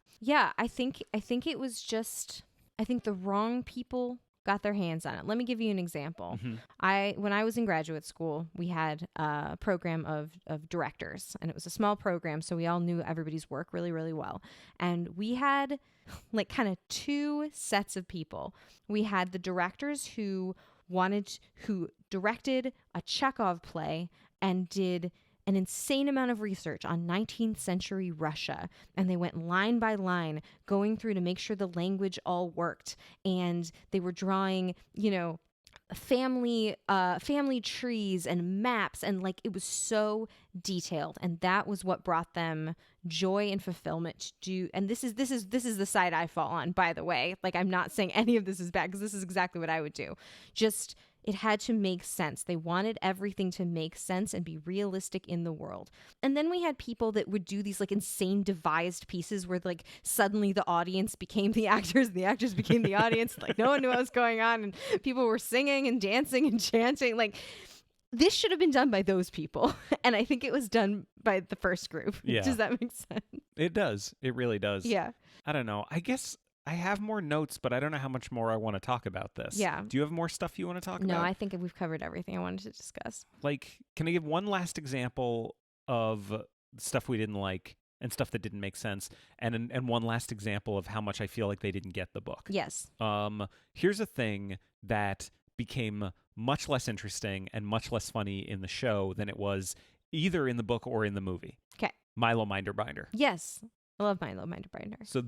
I think it was just, I think the wrong people got their hands on it. Let me give you an example. When I was in graduate school, we had a program of directors, and it was a small program, so we all knew everybody's work really, really well. And we had like kind of two sets of people. We had the directors who directed a Chekhov play and did an insane amount of research on 19th century Russia. And they went line by line going through to make sure the language all worked. And they were drawing, family trees and maps. And like, it was so detailed. And that was what brought them joy and fulfillment to do. And this is the side I fall on, by the way. Like, I'm not saying any of this is bad, because this is exactly what I would do. Just, it had to make sense. They wanted everything to make sense and be realistic in the world. And then we had people that would do these like insane devised pieces where like suddenly the audience became the actors and the actors became the audience. Like, no one knew what was going on, and people were singing and dancing and chanting. Like, this should have been done by those people. And I think it was done by the first group. Yeah. Does that make sense? It does. It really does. Yeah. I don't know. I guess I have more notes, but I don't know how much more I want to talk about this. Yeah. Do you have more stuff you want to talk about? No, I think we've covered everything I wanted to discuss. Like, can I give one last example of stuff we didn't like and stuff that didn't make sense, and one last example of how much I feel like they didn't get the book? Yes. Here's a thing that became much less interesting and much less funny in the show than it was either in the book or in the movie. Okay. Milo Minder Binder. Yes. I love Milo Minder Binder. So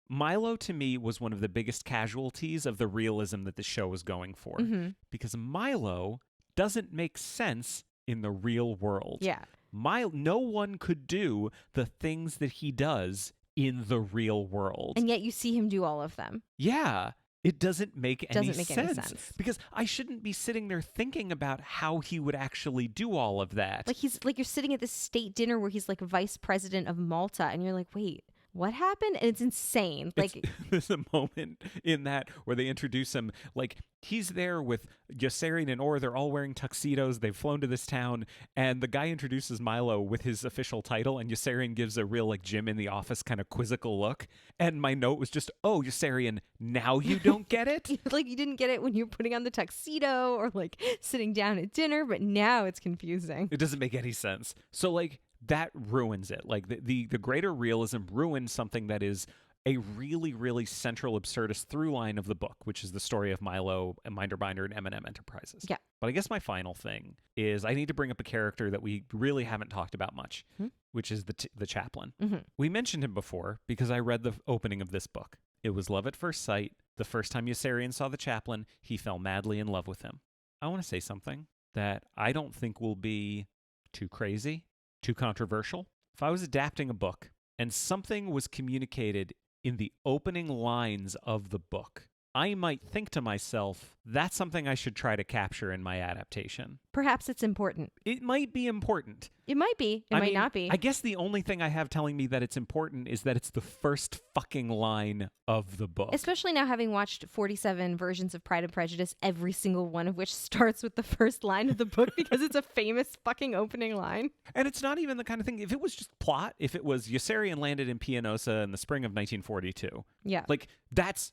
Milo to me was one of the biggest casualties of the realism that the show was going for. Mm-hmm. Because Milo doesn't make sense in the real world. Yeah. No one could do the things that he does in the real world. And yet you see him do all of them. Yeah. It doesn't make any Any sense. Because I shouldn't be sitting there thinking about how he would actually do all of that. Like, he's like, you're sitting at this state dinner where he's like vice president of Malta, and you're like, wait, what happened? And it's insane. Like, there's a moment in that where they introduce him, like, he's there with Yossarian and Orr. They're all wearing tuxedos. They've flown to this town, and the guy introduces Milo with his official title, and Yossarian gives a real, like, Jim in the office kind of quizzical look. And my note was just, oh, Yossarian, now you don't get it? like, you didn't get it when you were putting on the tuxedo or like sitting down at dinner, but now it's confusing. It doesn't make any sense. So, like, that ruins it. Like, the greater realism ruins something that is a really, really central absurdist through line of the book, which is the story of Milo and Minder Binder and M&M Enterprises. Yeah. But I guess my final thing is I need to bring up a character that we really haven't talked about much, which is the chaplain. Mm-hmm. We mentioned him before because I read the opening of this book. It was love at first sight. The first time Yossarian saw the chaplain, he fell madly in love with him. I want to say something that I don't think will be too crazy, too controversial. If I was adapting a book and something was communicated in the opening lines of the book, I might think to myself, that's something I should try to capture in my adaptation. Perhaps it's important. It might be important. It might be. It might not be. I guess the only thing I have telling me that it's important is that it's the first fucking line of the book. Especially now, having watched 47 versions of Pride and Prejudice, every single one of which starts with the first line of the book because it's a famous fucking opening line. And it's not even the kind of thing, if it was just plot, if it was Yossarian landed in Pianosa in the spring of 1942, yeah, like, that's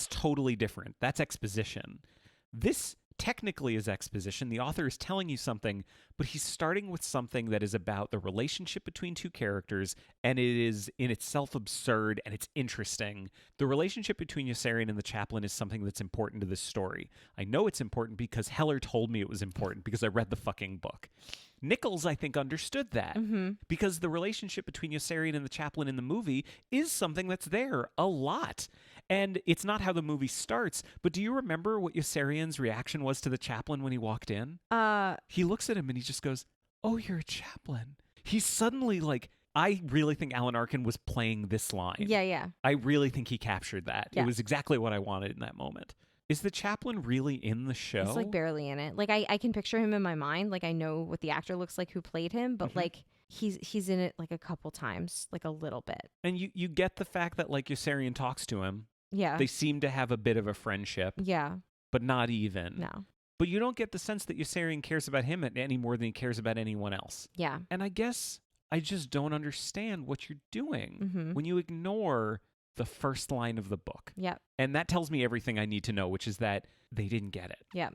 totally different. That's exposition. This technically is exposition. The author is telling you something, but he's starting with something that is about the relationship between two characters, and it is in itself absurd and it's interesting. The relationship between Yossarian and the chaplain is something that's important to this story. I know it's important because Heller told me it was important because I read the fucking book. Nichols, I think, understood that because the relationship between Yossarian and the chaplain in the movie is something that's there a lot. And it's not how the movie starts, but do you remember what Yossarian's reaction was to the chaplain when he walked in? He looks at him and he just goes, "Oh, you're a chaplain." He's suddenly like, I really think Alan Arkin was playing this line. Yeah. I really think he captured that. Yeah. It was exactly what I wanted in that moment. Is the chaplain really in the show? He's like barely in it. Like, I can picture him in my mind. Like, I know what the actor looks like who played him, but like he's in it like a couple times, like a little bit. And you get the fact that like Yossarian talks to him. Yeah. They seem to have a bit of a friendship. Yeah. but not even. No. But you don't get the sense that Yossarian cares about him any more than he cares about anyone else. Yeah. And I guess I just don't understand what you're doing when you ignore the first line of the book. Yep. And that tells me everything I need to know, which is that they didn't get it. Yeah.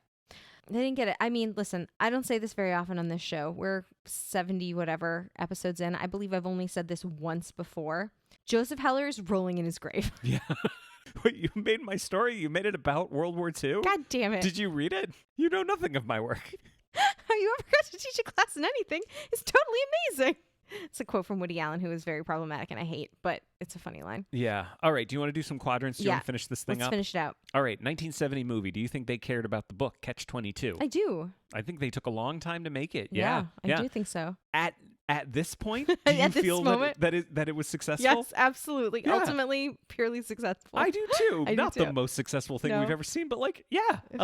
They didn't get it. I mean, listen, I don't say this very often on this show. We're 70 whatever episodes in. I believe I've only said this once before. Joseph Heller is rolling in his grave. Yeah. Wait, you made my story? You made it about World War II? God damn it. Did you read it? You know nothing of my work. How you ever got to teach a class in anything is totally amazing. It's a quote from Woody Allen, who is very problematic and I hate, but it's a funny line. Yeah. All right. Do you want to do some quadrants? Do you want to finish this thing Let's up? finish it out. All right. 1970 movie. Do you think they cared about the book, Catch-22? I do. I think they took a long time to make it. I do think so. At this point, do you At this feel moment? that it was successful? Yes, absolutely. Yeah. Ultimately, purely successful. I do too. I do Not the too. most successful thing No. we've ever seen, but I was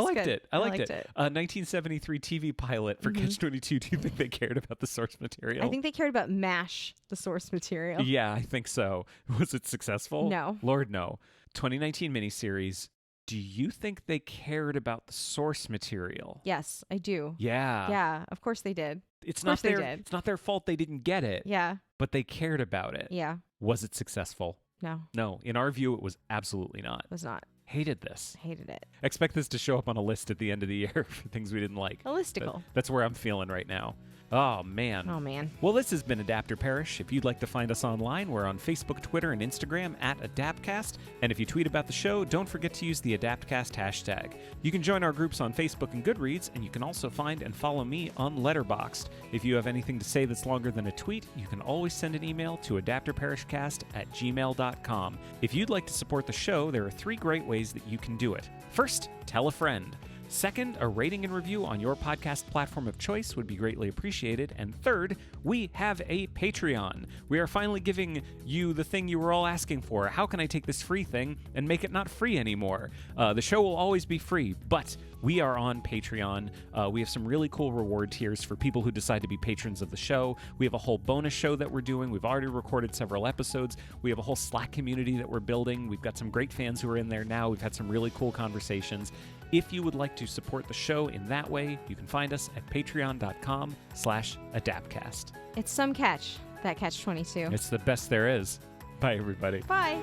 liked good. it. I liked it. 1973 1973 TV pilot for Catch-22. Do you think they cared about the source material? I think they cared about MASH, the source material. Yeah, I think so. Was it successful? No. Lord, no. 2019 miniseries. Do you think they cared about the source material? Yes, I do. Yeah. Yeah, of course they did. It's Of not course they their did. it's not their fault they didn't get it. Yeah, But they cared about it. yeah. Was it successful? No, No. In our view, it was absolutely not. it was not. Hated this. Hated it. Expect this to show up on a list at the end of the year for things we didn't like. A listicle. That's where I'm feeling right now. Oh, man. Oh, man. Well, this has been Adapter Parish. If you'd like to find us online, we're on Facebook, Twitter, and Instagram at AdaptCast. And if you tweet about the show, don't forget to use the AdaptCast hashtag. You can join our groups on Facebook and Goodreads, and you can also find and follow me on Letterboxd. If you have anything to say that's longer than a tweet, you can always send an email to adapterparishcast@gmail.com. If you'd like to support the show, there are 3 great ways that you can do it. First, tell a friend. Second, a rating and review on your podcast platform of choice would be greatly appreciated. And third, we have a Patreon. We are finally giving you the thing you were all asking for. How can I take this free thing and make it not free anymore? The show will always be free, but we are on Patreon. We have some really cool reward tiers for people who decide to be patrons of the show. We have a whole bonus show that we're doing. We've already recorded several episodes. We have a whole Slack community that we're building. We've got some great fans who are in there now. We've had some really cool conversations. If you would like to support the show in that way, you can find us at patreon.com/AdaptCast. It's some catch, that Catch-22. It's the best there is. Bye, everybody. Bye.